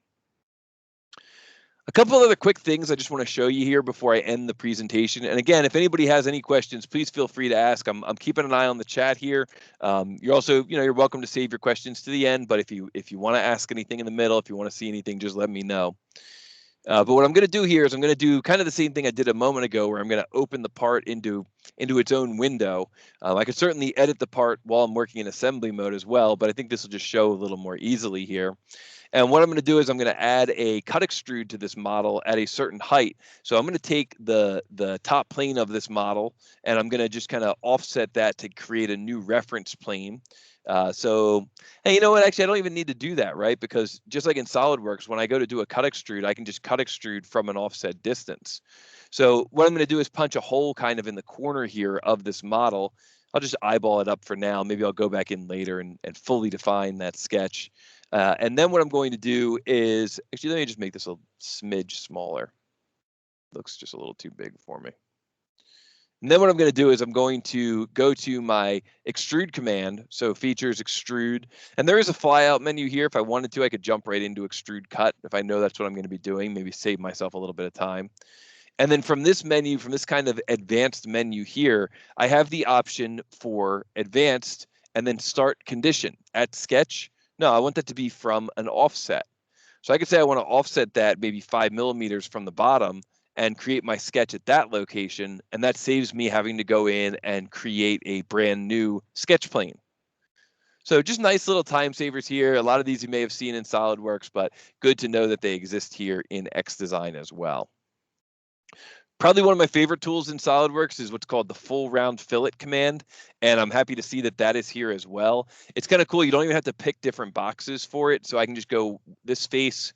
A couple other quick things I just want to show you here before I end the presentation. And again, if anybody has any questions, please feel free to ask. I'm keeping an eye on the chat here. You're also, you're welcome to save your questions to the end. But if you want to ask anything in the middle, if you want to see anything, just let me know. But what I'm going to do here is I'm going to do kind of the same thing I did a moment ago, where I'm going to open the part into into its own window. I could certainly edit the part while I'm working in assembly mode as well, but I think this will just show a little more easily here. And what I'm going to do is I'm going to add a cut extrude to this model at a certain height. So I'm going to take the top plane of this model, and I'm going to just kind of offset that to create a new reference plane. So, hey, you know what? Actually, I don't even need to do that, right? Because just like in SolidWorks, when I go to do a cut extrude, I can just cut extrude from an offset distance. So what I'm going to do is punch a hole kind of in the corner here of this model. I'll just eyeball it up for now. Maybe I'll go back in later and fully define that sketch. And then what I'm going to do is, actually, let me just make this a smidge smaller. Looks just a little too big for me. And then what I'm going to do is I'm going to go to my extrude command. So features extrude, and there is a flyout menu here. If I wanted to, I could jump right into extrude cut. If I know that's what I'm going to be doing, maybe save myself a little bit of time. And then from this menu, from this kind of advanced menu here, I have the option for advanced and then start condition at sketch. No, I want that to be from an offset. So I could say I want to offset that maybe 5 millimeters from the bottom and create my sketch at that location. And that saves me having to go in and create a brand new sketch plane. So just nice little time savers here. A lot of these you may have seen in SolidWorks, but good to know that they exist here in XDesign as well. Probably one of my favorite tools in SolidWorks is what's called the full round fillet command, and I'm happy to see that that is here as well. It's kind of cool. You don't even have to pick different boxes for it, so I can just go this face,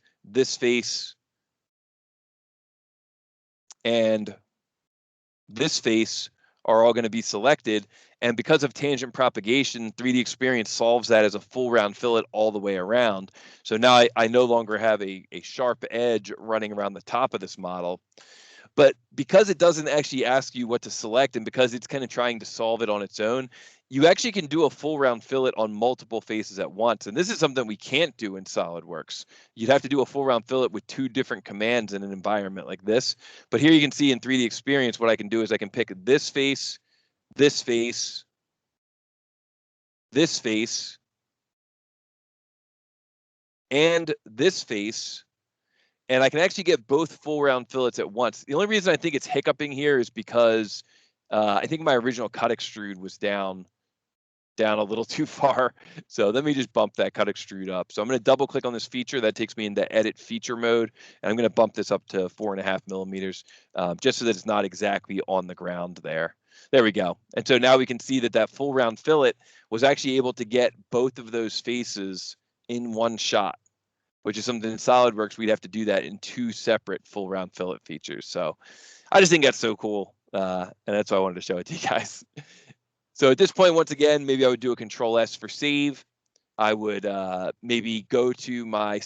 and this face are all going to be selected. And because of tangent propagation, 3D Experience solves that as a full round fillet all the way around. So now I no longer have a sharp edge running around the top of this model. But because it doesn't actually ask you what to select, and because it's kind of trying to solve it on its own, you actually can do a full round fillet on multiple faces at once. And this is something we can't do in SolidWorks. You'd have to do a full round fillet with 2 different commands in an environment like this. But here you can see in 3D Experience, what I can do is I can pick this face, this face, this face, and this face. And I can actually get both full round fillets at once. The only reason I think it's hiccuping here is because I think my original cut extrude was down a little too far. So let me just bump that cut extrude up. So I'm going to double click on this feature. That takes me into edit feature mode. And I'm going to bump this up to 4.5 millimeters just so that it's not exactly on the ground there. There we go. And so now we can see that that full round fillet was actually able to get both of those faces in one shot, which is something in SolidWorks, we'd have to do that in 2 separate full round fillet features. So I just think that's so cool. And that's why I wanted to show it to you guys. So at this point, once again, maybe I would do a Control S for save. I would maybe go to my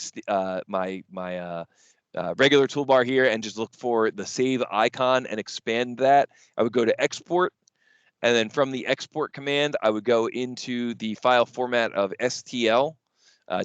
regular toolbar here and just look for the save icon and expand that. I would go to export. And then from the export command, I would go into the file format of STL.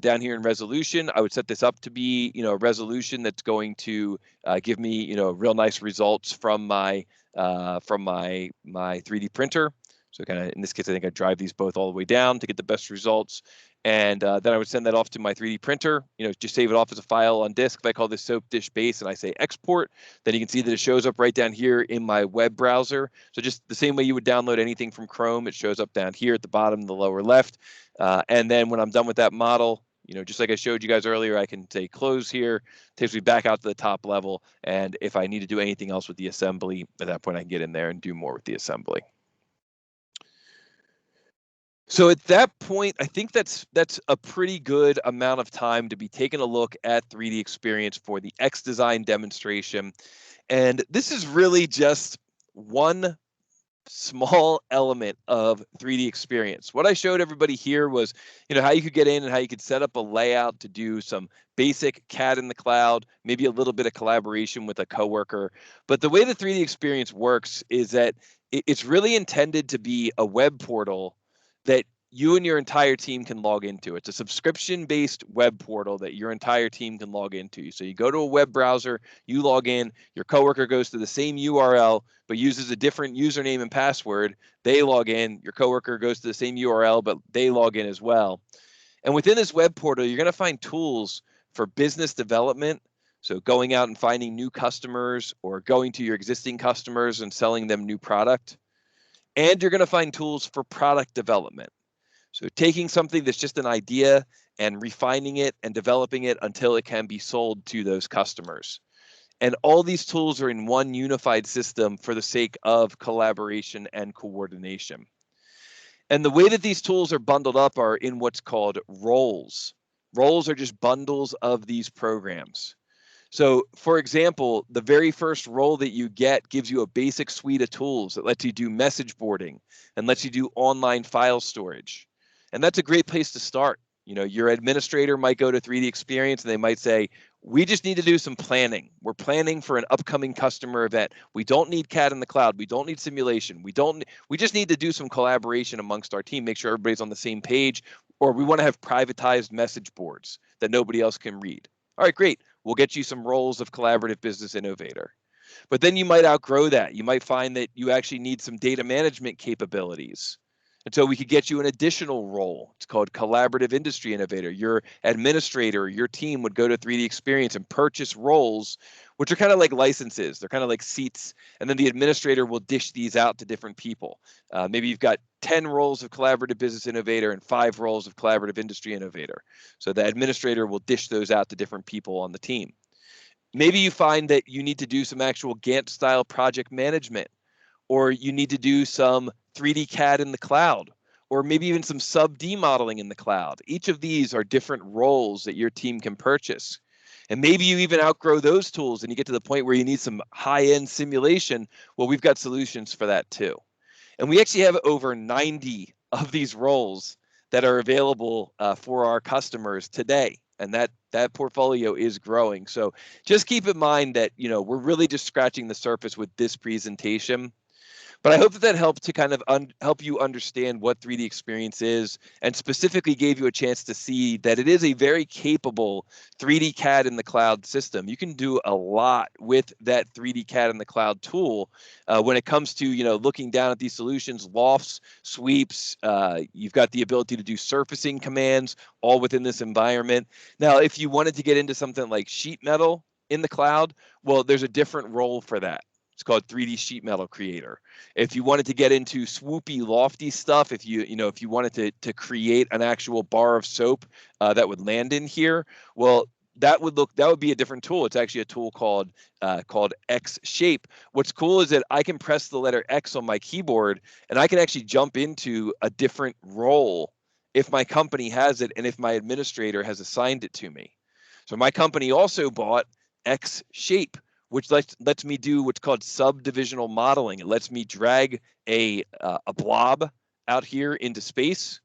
Down here in resolution, I would set this up to be, a resolution that's going to give me, real nice results from my 3D printer. So kind of in this case, I think I drive these both all the way down to get the best results. And then I would send that off to my 3D printer, just save it off as a file on disk. If I call this soap dish base and I say export, then you can see that it shows up right down here in my web browser. So just the same way you would download anything from Chrome, it shows up down here at the bottom, the lower left. And then when I'm done with that model, just like I showed you guys earlier, I can say close here, takes me back out to the top level. And if I need to do anything else with the assembly, at that point I can get in there and do more with the assembly. So at that point, I think that's a pretty good amount of time to be taking a look at 3D Experience for the XDesign demonstration. And this is really just one small element of 3D Experience. What I showed everybody here was, how you could get in and how you could set up a layout to do some basic CAD in the cloud, maybe a little bit of collaboration with a coworker. But the way the 3D Experience works is that it's really intended to be a web portal that you and your entire team can log into. It's a subscription-based web portal that your entire team can log into. So you go to a web browser, you log in, your coworker goes to the same URL, but uses a different username and password. They log in, your coworker goes to the same URL, but they log in as well. And within this web portal, you're going to find tools for business development. So going out and finding new customers or going to your existing customers and selling them new product. And you're going to find tools for product development. So taking something that's just an idea and refining it and developing it until it can be sold to those customers. And all these tools are in one unified system for the sake of collaboration and coordination. And the way that these tools are bundled up are in what's called roles. Roles are just bundles of these programs. So, for example, the very first role that you get gives you a basic suite of tools that lets you do message boarding and lets you do online file storage. And that's a great place to start. You know, your administrator might go to 3D Experience and they might say, we just need to do some planning. We're planning for an upcoming customer event. We don't need CAD in the cloud. We don't need simulation. We just need to do some collaboration amongst our team, make sure everybody's on the same page, or we want to have privatized message boards that nobody else can read. All right, great. We'll get you some roles of collaborative business innovator. But then you might outgrow that. You might find that you actually need some data management capabilities. And so we could get you an additional role. It's called collaborative industry innovator. Your administrator, your team would go to 3D Experience and purchase roles, which are kind of like licenses. They're kind of like seats. And then the administrator will dish these out to different people. Maybe you've got 10 roles of collaborative business innovator and 5 roles of collaborative industry innovator. So the administrator will dish those out to different people on the team. Maybe you find that you need to do some actual Gantt style project management, or you need to do some 3D CAD in the cloud, or maybe even some sub-D modeling in the cloud. Each of these are different roles that your team can purchase. And maybe you even outgrow those tools and you get to the point where you need some high-end simulation. Well, we've got solutions for that too. And we actually have over 90 of these roles that are available for our customers today. And that portfolio is growing. So just keep in mind that, you know, we're really just scratching the surface with this presentation. But I hope that helped to kind of help you understand what 3D Experience is, and specifically gave you a chance to see that it is a very capable 3D CAD in the cloud system. You can do a lot with that 3D CAD in the cloud tool when it comes to, you know, looking down at these solutions, lofts, sweeps. You've got the ability to do surfacing commands all within this environment. Now, if you wanted to get into something like sheet metal in the cloud, well, there's a different role for that. It's called 3D Sheet Metal Creator. If you wanted to get into swoopy, lofty stuff, if you wanted to create an actual bar of soap that would land in here, well, that would be a different tool. It's actually a tool called X Shape. What's cool is that I can press the letter X on my keyboard and I can actually jump into a different role if my company has it and if my administrator has assigned it to me. So my company also bought X Shape, which lets me do what's called subdivisional modeling. It lets me drag a blob out here into space.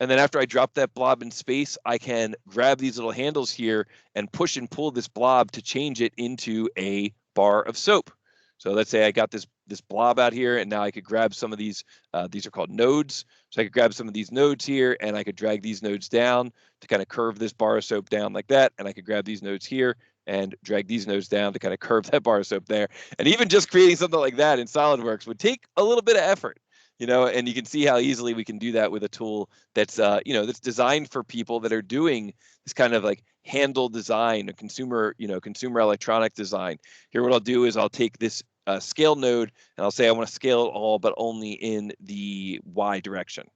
And then after I drop that blob in space, I can grab these little handles here and push and pull this blob to change it into a bar of soap. So let's say I got this blob out here, and now I could grab some of these. These are called nodes. So I could grab some of these nodes here, and I could drag these nodes down to kind of curve this bar of soap down like that. And I could grab these nodes here and drag these nodes down to kind of curve that bar of soap there. And even just creating something like that in SolidWorks would take a little bit of effort, you know, and you can see how easily we can do that with a tool that's, that's designed for people that are doing this kind of like handle design, a consumer electronic design. Here, what I'll do is I'll take this scale node and I'll say I want to scale it all, but only in the Y direction.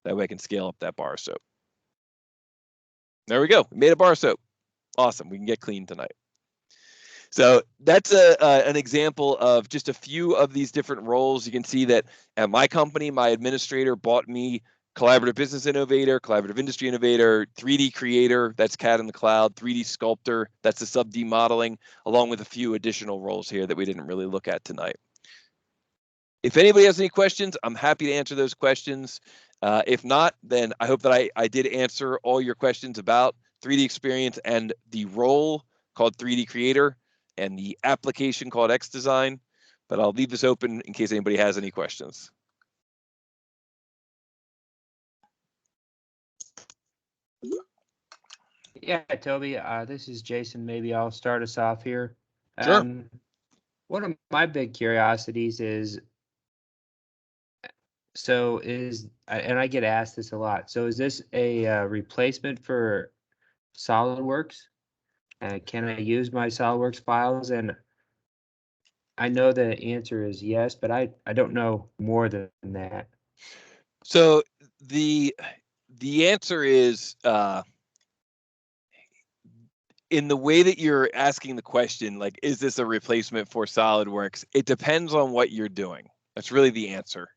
That way I can scale up that bar of soap. There we go. We made a bar of soap. Awesome. We can get clean tonight. So that's an example of just a few of these different roles. You can see that at my company, my administrator bought me Collaborative Business Innovator, Collaborative Industry Innovator, 3D Creator, that's CAD in the cloud, 3D Sculptor, that's the sub-D modeling, along with a few additional roles here that we didn't really look at tonight. If anybody has any questions, I'm happy to answer those questions. If not, then I hope that I did answer all your questions about 3D Experience and the role called 3D Creator and the application called X Design, but I'll leave this open in case anybody has any questions. Yeah, Toby, this is Jason. Maybe I'll start us off here. Sure. One of my big curiosities is, and I get asked this a lot, so is this a replacement for SolidWorks? Can I use my SolidWorks files? And I know the answer is yes, but I don't know more than that. So the answer is in the way that you're asking the question, like, is this a replacement for SolidWorks? It depends on what you're doing. That's really the answer.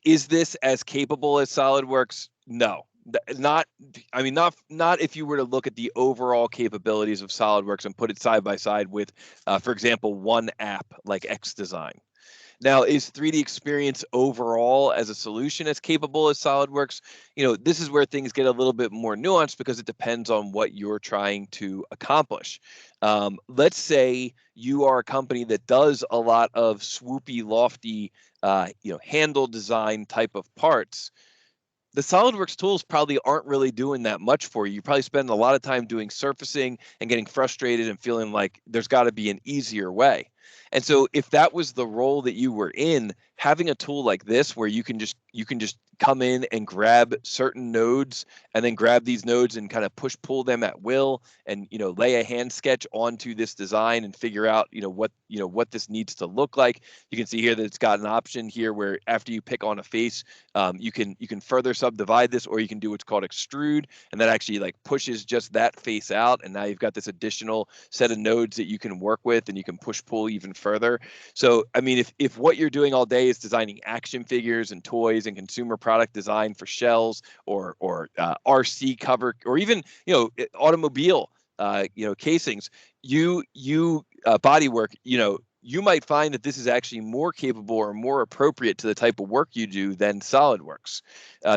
Is this as capable as SolidWorks? No, not. I mean, not if you were to look at the overall capabilities of SolidWorks and put it side by side with, for example, one app like XDesign. Now, is 3D Experience overall as a solution as capable as SolidWorks? This is where things get a little bit more nuanced because it depends on what you're trying to accomplish. Let's say you are a company that does a lot of swoopy, lofty, handle design type of parts. The SolidWorks tools probably aren't really doing that much for you. You probably spend a lot of time doing surfacing and getting frustrated and feeling like there's got to be an easier way. And so if that was the role that you were in, having a tool like this where you can just come in and grab certain nodes and then grab these nodes and kind of push pull them at will and lay a hand sketch onto this design and figure out what this needs to look like. You can see here that it's got an option here where after you pick on a face, you can further subdivide this, or you can do what's called extrude, and that actually like pushes just that face out, and now you've got this additional set of nodes that you can work with, and you can push pull even further. So I mean, if what you're doing all day is designing action figures and toys and consumer product design for shells or RC cover, or even automobile casings, you bodywork, you might find that this is actually more capable or more appropriate to the type of work you do than SolidWorks.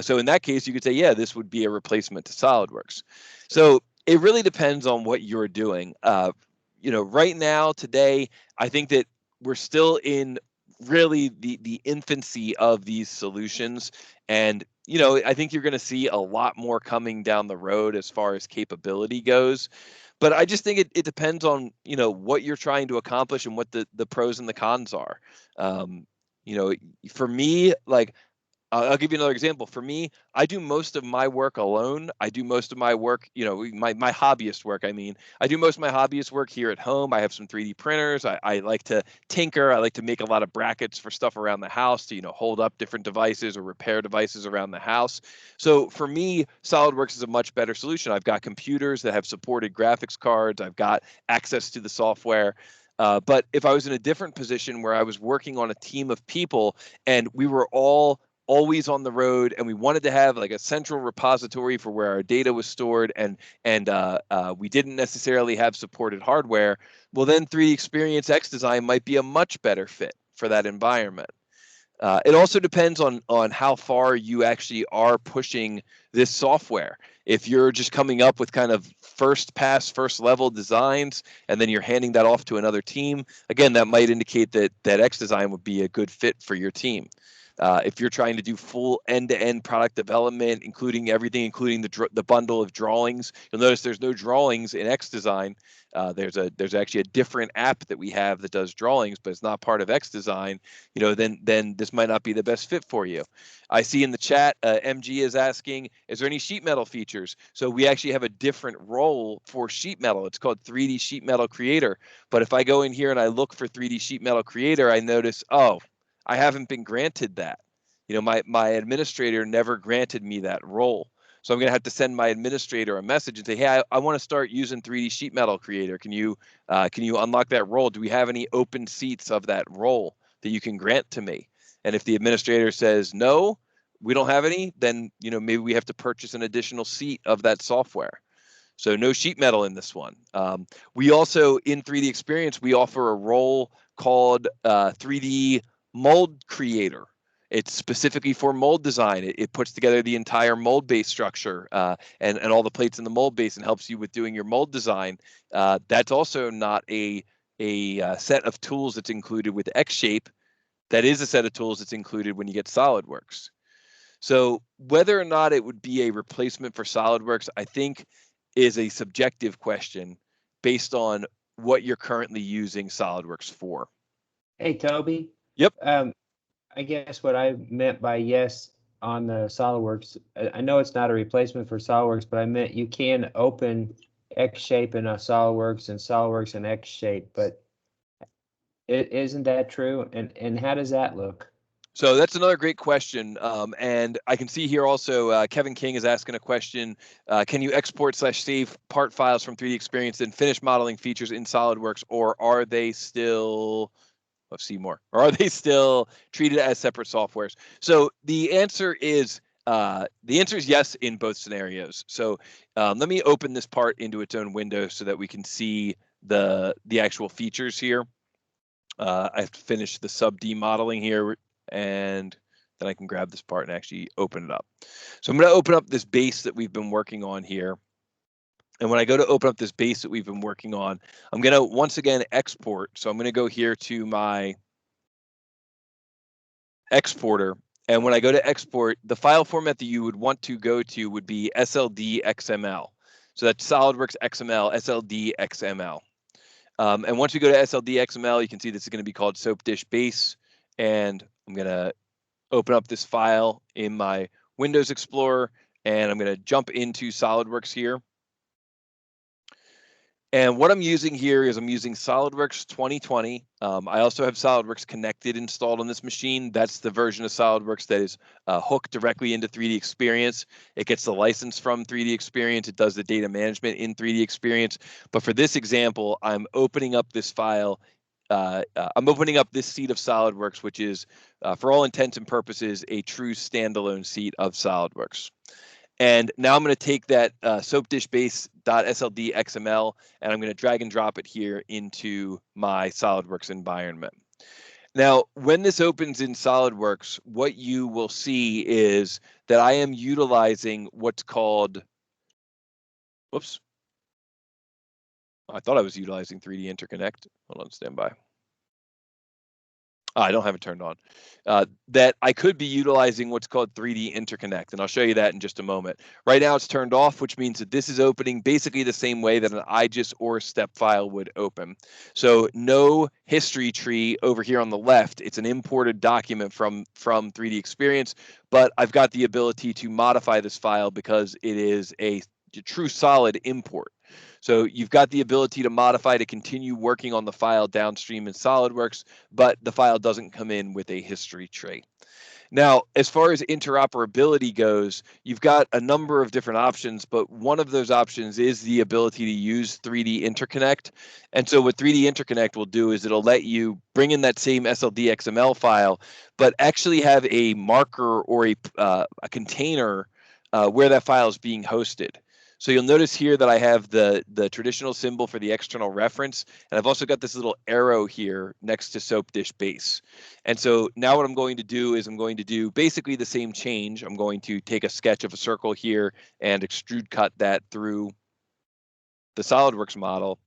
So in that case, you could say, yeah, this would be a replacement to SolidWorks. So it really depends on what you're doing. Right now, today, I think that we're still in really the infancy of these solutions. And, I think you're going to see a lot more coming down the road as far as capability goes. But I just think it depends on, what you're trying to accomplish and what the pros and the cons are. For me, like, I'll give you another example. For me, I do most of my work alone. I do most of my work, my hobbyist work. I mean, I do most of my hobbyist work here at home. I have some 3D printers. I like to tinker. I like to make a lot of brackets for stuff around the house to, hold up different devices or repair devices around the house. So for me, SolidWorks is a much better solution. I've got computers that have supported graphics cards. I've got access to the software. But if I was in a different position where I was working on a team of people and we were all always on the road, and we wanted to have like a central repository for where our data was stored, and we didn't necessarily have supported hardware, well, then 3D Experience XDesign might be a much better fit for that environment. It also depends on how far you actually are pushing this software. If you're just coming up with kind of first pass, first level designs, and then you're handing that off to another team, again, that might indicate that XDesign would be a good fit for your team. If you're trying to do full end-to-end product development, including everything, including the bundle of drawings, you'll notice there's no drawings in XDesign. There's actually a different app that we have that does drawings, but it's not part of XDesign. Then this might not be the best fit for you. I see in the chat, MG is asking, is there any sheet metal features? So we actually have a different role for sheet metal. It's called 3D Sheet Metal Creator. But if I go in here and I look for 3D Sheet Metal Creator, I notice, oh, I haven't been granted that. My administrator never granted me that role. So I'm going to have to send my administrator a message and say, hey, I want to start using 3D Sheet Metal Creator. Can you unlock that role? Do we have any open seats of that role that you can grant to me? And if the administrator says, no, we don't have any, then maybe we have to purchase an additional seat of that software. So no sheet metal in this one. We also, in 3D Experience, we offer a role called 3D Mold Creator. It's specifically for mold design. It puts together the entire mold base structure and all the plates in the mold base and helps you with doing your mold design. That's also not a set of tools that's included with X-Shape. That is a set of tools that's included when you get SolidWorks. So whether or not it would be a replacement for SolidWorks, I think is a subjective question based on what you're currently using SolidWorks for. Hey, Toby. Yep. I guess what I meant by yes on the SolidWorks, I know it's not a replacement for SolidWorks, but I meant you can open X-Shape in a SolidWorks and SolidWorks in X-Shape, but Isn't that true? And how does that look? So that's another great question. And I can see here also Kevin King is asking a question. Can you export/save part files from 3D Experience and finish modeling features in SolidWorks, or are they still, let's see more, or are they still treated as separate softwares? So the answer is yes in both scenarios. So let me open this part into its own window so that we can see the actual features here. I have to finish the sub D modeling here, and then I can grab this part and actually open it up. So I'm going to open up this base that we've been working on here. And when I go to open up this base that we've been working on, I'm going to once again export. So I'm going to go here to my exporter. And when I go to export, the file format that you would want to go to would be SLD XML. So that's SolidWorks XML, SLD XML. And once we go to SLD XML, you can see this is going to be called Soap Dish Base. And I'm going to open up this file in my Windows Explorer, and I'm going to jump into SolidWorks here. And what I'm using here is I'm using SolidWorks 2020. I also have SolidWorks Connected installed on this machine. That's the version of SolidWorks that is hooked directly into 3D Experience. It gets the license from 3D Experience. It does the data management in 3D Experience. But for this example, I'm opening up this file. I'm opening up this seat of SolidWorks, which is, for all intents and purposes, a true standalone seat of SolidWorks. And now I'm going to take that soapdishbase.sld XML, and I'm going to drag and drop it here into my SolidWorks environment. Now, when this opens in SolidWorks, what you will see is that I am utilizing what's called, whoops. I thought I was utilizing 3D Interconnect. Hold on, stand by. I don't have it turned on. That I could be utilizing what's called 3D Interconnect, and I'll show you that in just a moment. Right now it's turned off, which means that this is opening basically the same way that an IGES or step file would open. So no history tree over here on the left. It's an imported document from 3D Experience, but I've got the ability to modify this file because it is a true solid import. So you've got the ability to modify to continue working on the file downstream in SolidWorks, but the file doesn't come in with a history tree. Now, as far as interoperability goes, you've got a number of different options, but one of those options is the ability to use 3D Interconnect. And so what 3D Interconnect will do is it'll let you bring in that same SLD XML file, but actually have a marker or a container where that file is being hosted. So you'll notice here that I have the traditional symbol for the external reference, and I've also got this little arrow here next to Soap Dish Base. And so now what I'm going to do is I'm going to do basically the same change. I'm going to take a sketch of a circle here and extrude cut that through the SolidWorks model.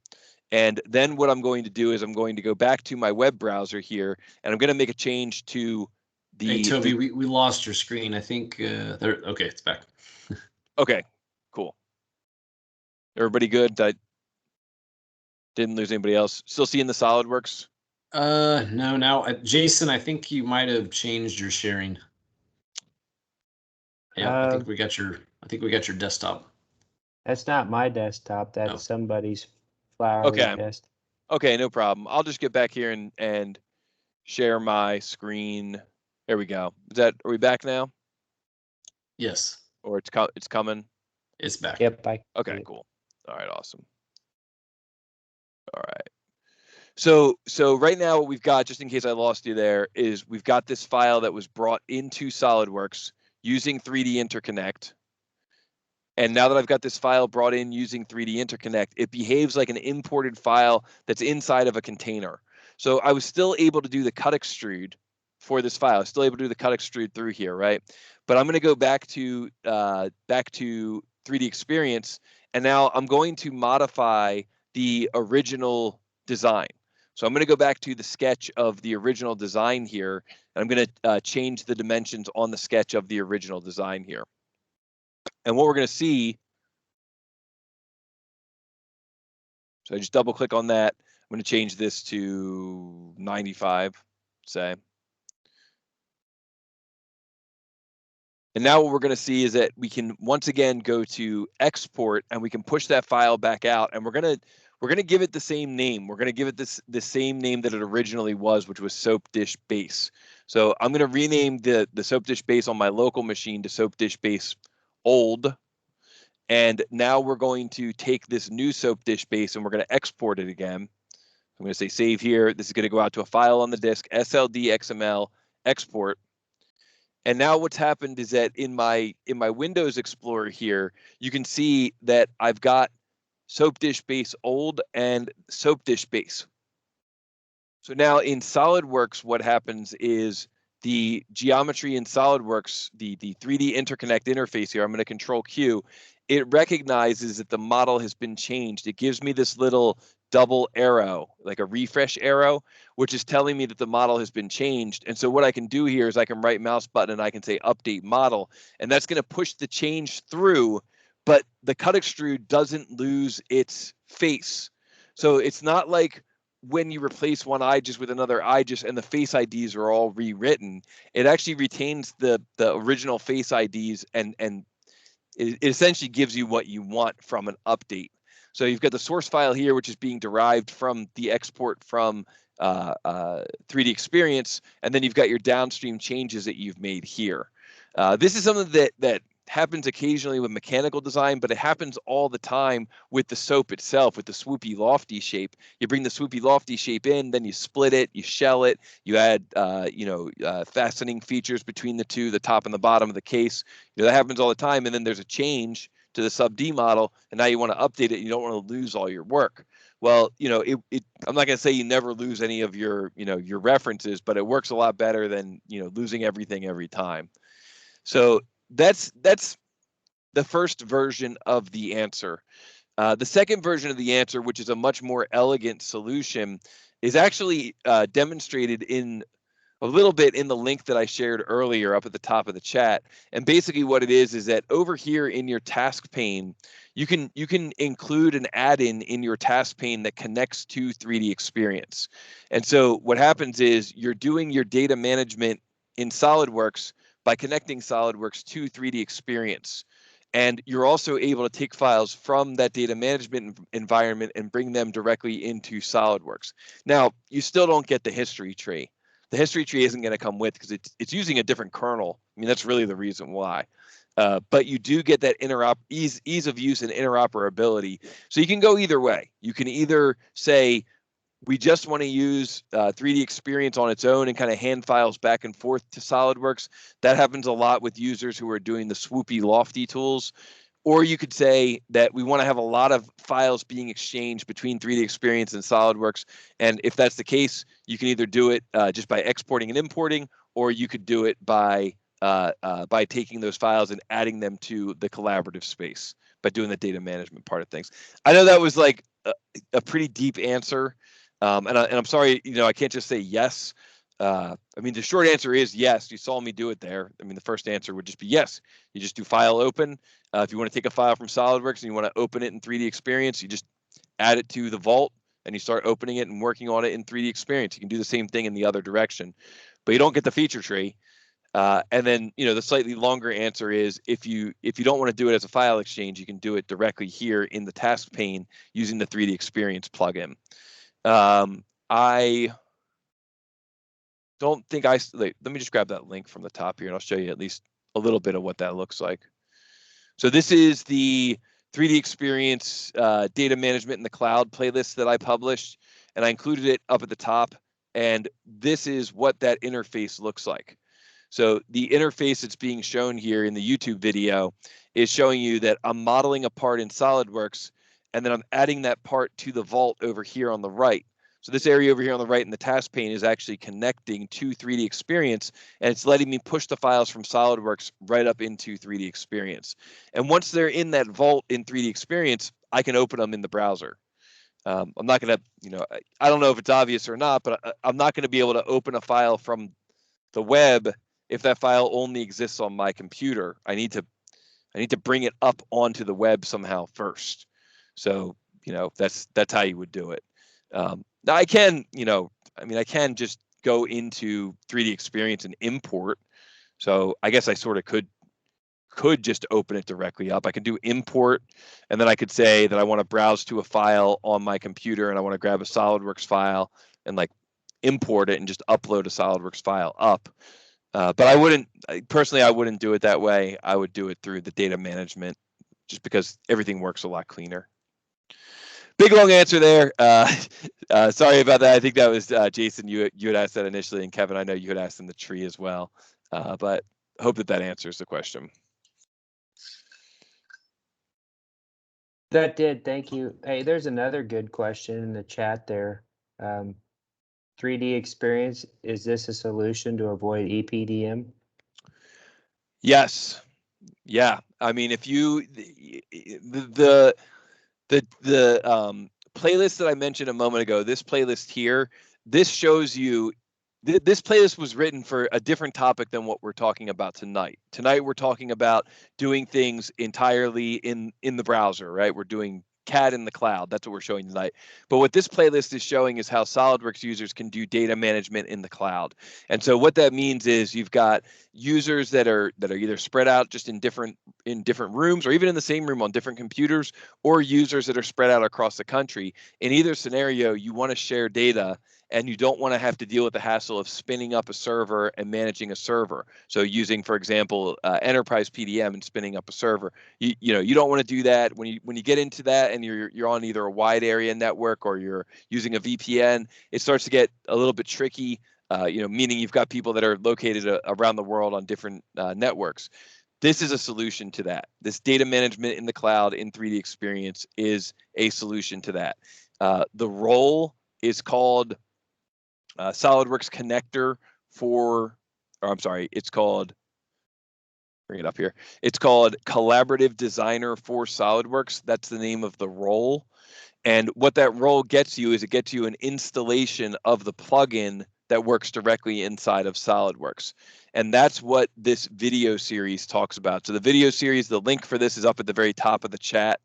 And then what I'm going to do is I'm going to go back to my web browser here, and I'm going to make a change to the... Hey, Toby, we lost your screen. I think there. Okay, it's back. Okay, cool. Everybody good? I didn't lose anybody else. Still seeing the SolidWorks? No. Now, Jason, I think you might have changed your sharing. Yeah, I think we got your. I think we got your desktop. That's not my desktop. That's somebody's flowery Okay. desktop. Okay, no problem. I'll just get back here and share my screen. There we go. Are we back now? Yes. Or it's coming? It's back. Yep. Okay, cool. All right, awesome. All right. So right now what we've got, just in case I lost you there, is we've got this file that was brought into SolidWorks using 3D Interconnect. And now that I've got this file brought in using 3D Interconnect, it behaves like an imported file that's inside of a container. So I was still able to do the cut extrude for this file. I was still able to do the cut extrude through here, right? But I'm going to go back to 3D Experience, and now I'm going to modify the original design. So I'm going to go back to the sketch of the original design here, and I'm going to change the dimensions on the sketch of the original design here. And what we're going to see, so I just double click on that. I'm going to change this to 95, say. And now what we're going to see is that we can once again go to export, and we can push that file back out, and we're going we're going to give it the same name. We're going to give it the same name that it originally was, which was Soap Dish Base. So I'm going to rename the Soap Dish Base on my local machine to Soap Dish Base Old. And now we're going to take this new Soap Dish Base and we're going to export it again. I'm going to say save here. This is going to go out to a file on the disk, SLD XML export. And now what's happened is that in my Windows Explorer here, you can see that I've got Soap Dish Base Old and Soap Dish Base. So now in SolidWorks, what happens is the geometry in SolidWorks, the 3D interconnect interface here, I'm going to Control Q, it recognizes that the model has been changed. It gives me this little double arrow, like a refresh arrow, which is telling me that the model has been changed. And so what I can do here is I can right mouse button and I can say update model, and that's going to push the change through, but the cut extrude doesn't lose its face. So it's not like when you replace one IGES with another IGES and the face IDs are all rewritten. It actually retains the original face IDs and it essentially gives you what you want from an update. So you've got the source file here, which is being derived from the export from 3D Experience, and then you've got your downstream changes that you've made here. This is something that happens occasionally with mechanical design, but it happens all the time with the soap itself, with the swoopy lofty shape. You bring the swoopy lofty shape in, then you split it, you shell it, you add fastening features between the two, the top and the bottom of the case. That happens all the time, and then there's a change to the sub D model, and now you want to update it. You don't want to lose all your work. Well, I'm not going to say you never lose any of your references, but it works a lot better than losing everything every time. So that's the first version of the answer. The second version of the answer, which is a much more elegant solution, is actually demonstrated in a little bit in the link that I shared earlier up at the top of the chat. And basically what it is that over here in your task pane, you can include an add-in in your task pane that connects to 3D Experience. And so what happens is you're doing your data management in SolidWorks by connecting SolidWorks to 3D Experience. And you're also able to take files from that data management environment and bring them directly into SolidWorks. Now, you still don't get the history tree. The history tree isn't going to come with because it's using a different kernel. I mean, that's really the reason why. But you do get that ease of use and interoperability. So you can go either way. You can either say, we just want to use 3D Experience on its own and kind of hand files back and forth to SolidWorks. That happens a lot with users who are doing the swoopy lofty tools. Or you could say that we want to have a lot of files being exchanged between 3D Experience and SolidWorks. And if that's the case, you can either do it just by exporting and importing, or you could do it by taking those files and adding them to the collaborative space by doing the data management part of things. I know that was like a pretty deep answer. And I'm sorry, I can't just say yes. I mean, the short answer is yes. You saw me do it there. I mean, the first answer would just be yes. You just do file open. If you want to take a file from SolidWorks and you want to open it in 3D Experience, you just add it to the vault and you start opening it and working on it in 3D Experience. You can do the same thing in the other direction, but you don't get the feature tree. And then, the slightly longer answer is if you don't want to do it as a file exchange, you can do it directly here in the task pane using the 3D Experience plugin. I don't think let me just grab that link from the top here and I'll show you at least a little bit of what that looks like. So this is the 3D Experience data management in the cloud playlist that I published, and I included it up at the top. And this is what that interface looks like. So the interface that's being shown here in the YouTube video is showing you that I'm modeling a part in SolidWorks, and then I'm adding that part to the vault over here on the right. So this area over here on the right in the task pane is actually connecting to 3D Experience, and it's letting me push the files from SolidWorks right up into 3D Experience. And once they're in that vault in 3D Experience, I can open them in the browser. I'm not going to, I don't know if it's obvious or not, but I'm not going to be able to open a file from the web if that file only exists on my computer. I need to bring it up onto the web somehow first. So, that's how you would do it. Now I can, I can just go into 3D Experience and import. So I guess I sort of could could just open it directly up. I could do import, and then I could say that I want to browse to a file on my computer and I want to grab a SolidWorks file and like import it and just upload a SolidWorks file up. But I wouldn't, personally, I wouldn't do it that way. I would do it through the data management just because everything works a lot cleaner. Big long answer there. Sorry about that. I think that was Jason. You had asked that initially, and Kevin, I know you had asked in the tree as well. But hope that answers the question. That did. Thank you. Hey, there's another good question in the chat there. 3D experience, is this a solution to avoid EPDM? Yes. Yeah. I mean, if you the playlist that I mentioned a moment ago, this playlist here, this shows you this playlist was written for a different topic than what we're talking about tonight. Tonight we're talking about doing things entirely in the browser, right? We're doing CAD in the cloud. That's what we're showing tonight. But what this playlist is showing is how SolidWorks users can do data management in the cloud. And so what that means is you've got users that are either spread out just in different rooms, or even in the same room on different computers, or users that are spread out across the country. In either scenario, you want to share data, and you don't want to have to deal with the hassle of spinning up a server and managing a server. So using, for example, enterprise PDM and spinning up a server, you know, you don't want to do that. When you get into that and you're on either a wide area network or you're using a VPN, it starts to get a little bit tricky. You know, meaning you've got people that are located around the world on different networks. This is a solution to that. This data management in the cloud in 3D Experience is a solution to that. The role is called SolidWorks connector for, or I'm sorry, it's called, bring it up here. It's called Collaborative Designer for SolidWorks. That's the name of the role. And what that role gets you is it gets you an installation of the plugin that works directly inside of SolidWorks. And that's what this video series talks about. So the video series, the link for this is up at the very top of the chat.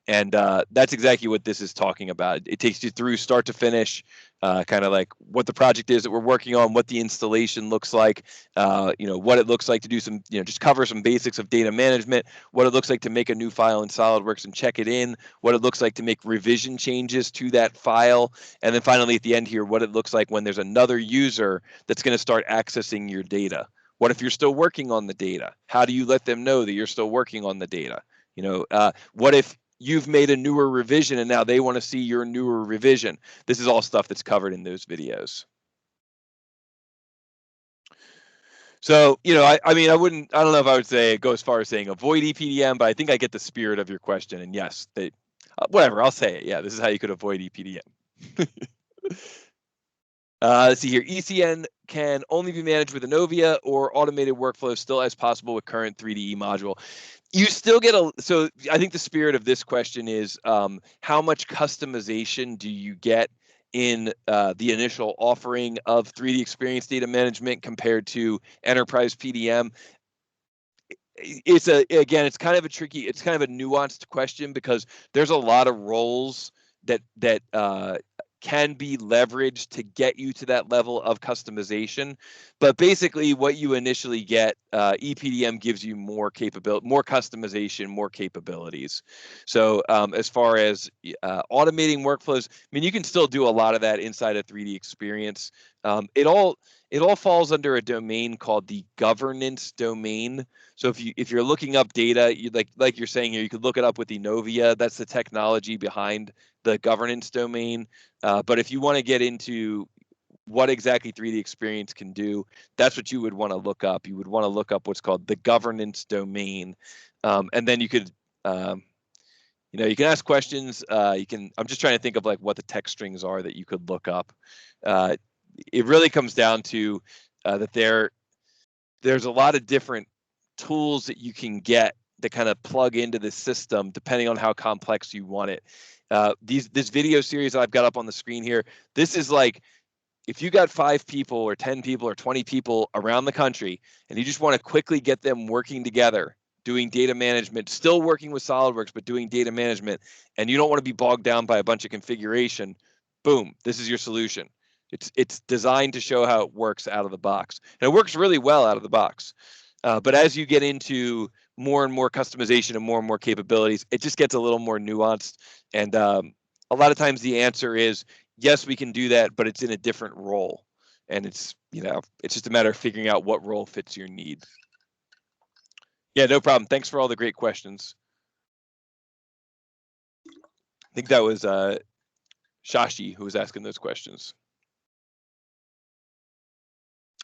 And that's exactly what this is talking about. It takes you through start to finish, kind of like what the project is that we're working on, what the installation looks like, you know, what it looks like to do some, you know, just cover some basics of data management, what it looks like to make a new file in SolidWorks and check it in, what it looks like to make revision changes to that file, and then finally at the end here, what it looks like when there's another user that's going to start accessing your data. What if you're still working on the data? How do you let them know that you're still working on the data? You know, what if you've made a newer revision and now they want to see your newer revision? This is all stuff that's covered in those videos. So, you know, I mean, I don't know if I would say go as far as saying avoid EPDM, but I think I get the spirit of your question. And yes, whatever, I'll say it. Yeah, this is how you could avoid EPDM. Let's see here. ECN can only be managed with Innovia, or automated workflows still as possible with current 3DE module. You still get so I think the spirit of this question is how much customization do you get in the initial offering of 3D Experience data management compared to enterprise PDM? It's kind of a tricky, it's kind of a nuanced question, because there's a lot of roles that can be leveraged to get you to that level of customization. But basically what you initially get, EPDM gives you more capability, more customization, more capabilities. So as far as automating workflows, I mean, you can still do a lot of that inside of 3D Experience. It all falls under a domain called the governance domain. So if you're looking up data, you like you're saying here, you could look it up with Innovia. That's the technology behind the governance domain. But if you want to get into what exactly 3D Experience can do, that's what you would want to look up. You would want to look up what's called the governance domain, and then you could, you know, you can ask questions. I'm just trying to think of like what the text strings are that you could look up. It really comes down to that there's a lot of different tools that you can get that kind of plug into the system depending on how complex you want it. This video series that I've got up on the screen here, this is like, if you got 5 people or 10 people or 20 people around the country and you just want to quickly get them working together, doing data management, still working with SolidWorks, but doing data management, and you don't want to be bogged down by a bunch of configuration, boom, this is your solution. It's designed to show how it works out of the box. And it works really well out of the box. But as you get into more and more customization and more capabilities, it just gets a little more nuanced. And a lot of times the answer is yes, we can do that, but it's in a different role. And it's, it's just a matter of figuring out what role fits your need. Yeah, no problem. Thanks for all the great questions. I think that was Shashi who was asking those questions.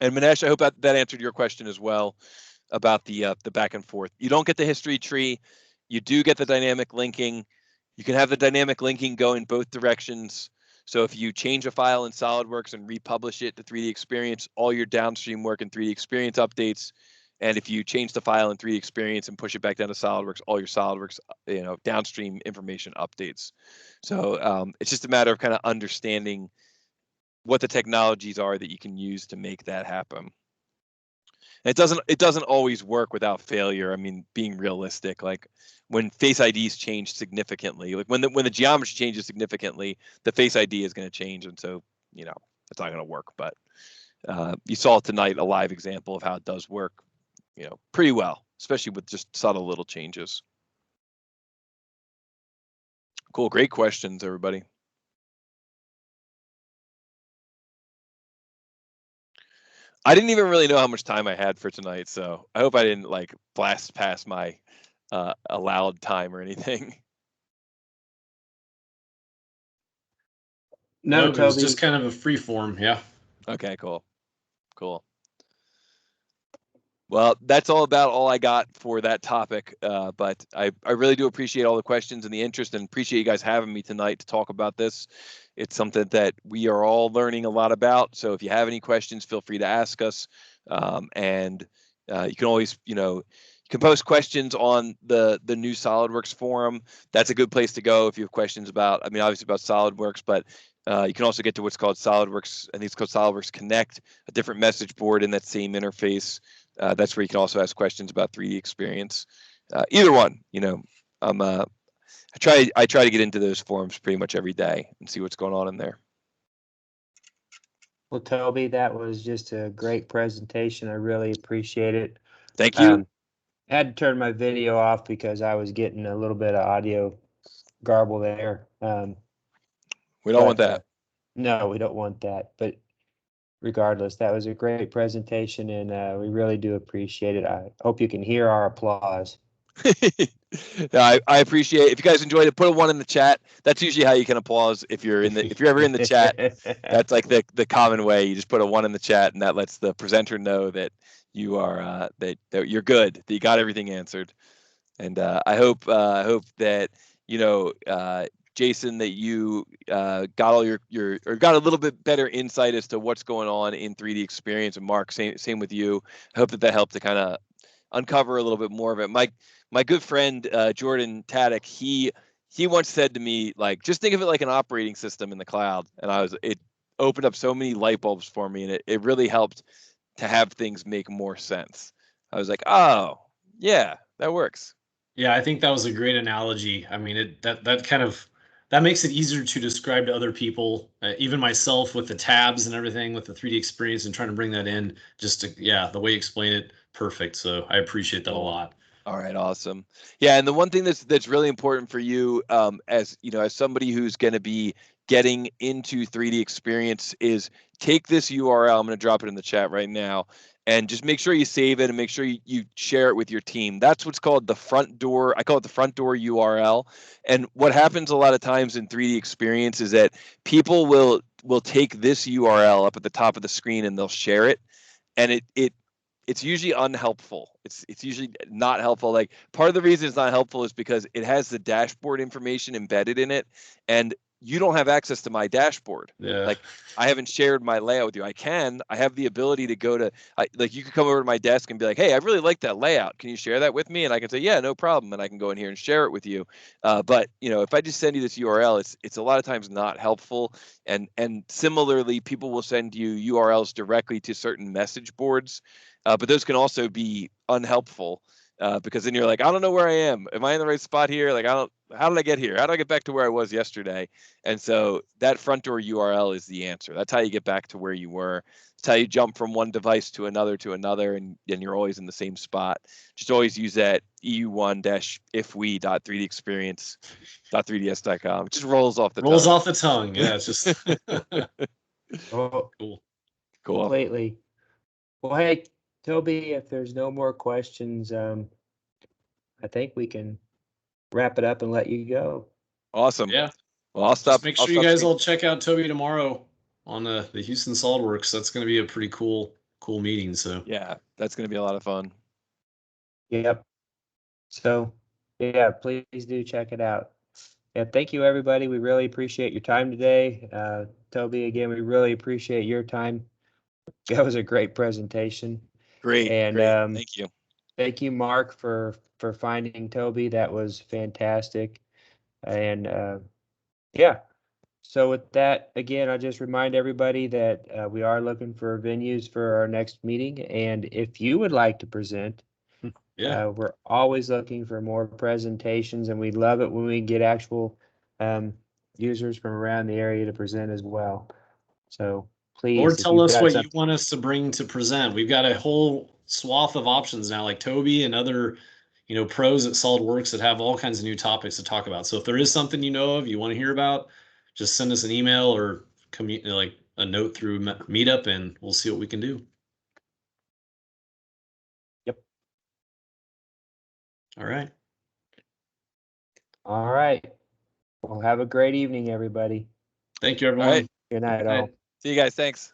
And Manesh, I hope that answered your question as well about the back and forth. You don't get the history tree. You do get the dynamic linking. You can have the dynamic linking go in both directions. So if you change a file in SolidWorks and republish it to 3D Experience, all your downstream work in 3D Experience updates. And if you change the file in 3D Experience and push it back down to SolidWorks, all your SolidWorks, downstream information updates. So it's just a matter of kind of understanding what the technologies are that you can use to make that happen. And it doesn't always work without failure. I mean, being realistic, like when Face IDs change significantly, like when the geometry changes significantly, the Face ID is going to change, and so it's not going to work. But you saw tonight a live example of how it does work, pretty well, especially with just subtle little changes. Cool, great questions, everybody. I didn't even really know how much time I had for tonight, so I hope I didn't blast past my allowed time or anything. No, It was Toby. just kind of a free form. Yeah. Okay, cool. Well, that's all I got for that topic. But I really do appreciate all the questions and the interest, and appreciate you guys having me tonight to talk about this. It's something that we are all learning a lot about. So if you have any questions, feel free to ask us. And you can always, you can post questions on the new SolidWorks forum. That's a good place to go if you have questions about, obviously about SolidWorks, but you can also get to what's called SolidWorks. I think it's called SolidWorks Connect, a different message board in that same interface. That's where you can also ask questions about 3D Experience. Either one, I try to get into those forums pretty much every day and see what's going on in there. Well, Toby, that was just a great presentation. I really appreciate it. Thank you. I had to turn my video off because I was getting a little bit of audio garble there. We don't want that. No, we don't want that. But regardless, that was a great presentation, and we really do appreciate it. I hope you can hear our applause. No, I appreciate it. If you guys enjoyed it, put a 1 in the chat. That's usually how you can applause if you're ever in the chat. That's like the common way. You just put a 1 in the chat, and that lets the presenter know that you are that you're good, that you got everything answered. And I hope that Jason, that you got all your or got a little bit better insight as to what's going on in 3D Experience. And Mark, same with you. I hope that helped to kind of uncover a little bit more of it. My good friend Jordan Tadek, he once said to me, just think of it like an operating system in the cloud, and it opened up so many light bulbs for me, and it really helped to have things make more sense. I was like, oh yeah, that works. Yeah, I think that was a great analogy. I mean, that makes it easier to describe to other people, even myself, with the tabs and everything, with the 3D Experience, and trying to bring that in. The way you explain it, perfect. So I appreciate that a lot. All right, awesome. Yeah, and the one thing that's really important for you, as somebody who's going to be getting into 3D Experience, is take this URL. I'm going to drop it in the chat right now, and just make sure you save it and make sure you share it with your team. That's what's called the front door. I call it the front door URL. And what happens a lot of times in 3D Experience is that people will take this URL up at the top of the screen and they'll share it, and it's usually unhelpful. It's usually not helpful. Like, part of the reason it's not helpful is because it has the dashboard information embedded in it, and you don't have access to my dashboard. Yeah. Like, I haven't shared my layout with you. I have the ability to go to, you could come over to my desk and be like, hey, I really like that layout. Can you share that with me? And I can say, yeah, no problem. And I can go in here and share it with you. But if I just send you this URL, it's a lot of times not helpful. And similarly, people will send you URLs directly to certain message boards. But those can also be unhelpful. because then you're like, I don't know where I am. Am I in the right spot here? Like, how did I get here? How do I get back to where I was yesterday? And so that front door URL is the answer. That's how you get back to where you were. It's how you jump from one device to another, and you're always in the same spot. Just always use that eu1-ifwe.3dexperience.3ds.com. It just rolls off the Rolls tongue. off the tongue. Yeah, it's just Oh, cool. completely. Well, hey, Toby, if there's no more questions, I think we can wrap it up and let you go. Awesome. Yeah. Well, I'll stop. Just make I'll sure you stop guys speaking. all check out Toby tomorrow on the Houston SolidWorks. That's going to be a pretty cool meeting. So Yeah, that's going to be a lot of fun. Yep. So, yeah, please do check it out. Yeah, thank you, everybody. We really appreciate your time today. Toby, again, we really appreciate your time. That was a great presentation. Great. And Thank you. thank you, Mark, for finding Toby. That was fantastic. And yeah. So with that, again, I'll just remind everybody that we are looking for venues for our next meeting. And if you would like to present, yeah, we're always looking for more presentations, and we love it when we get actual users from around the area to present as well. So please, or if tell you've us got what something, you want us to bring to present. We've got a whole swath of options now, like Toby and other, pros at SolidWorks that have all kinds of new topics to talk about. So if there is something you want to hear about, just send us an email or like a note through Meetup, and we'll see what we can do. Yep. All right. All right. Well, have a great evening, everybody. Thank you, everyone. All right. Good night, Good night. all. See you guys. Thanks.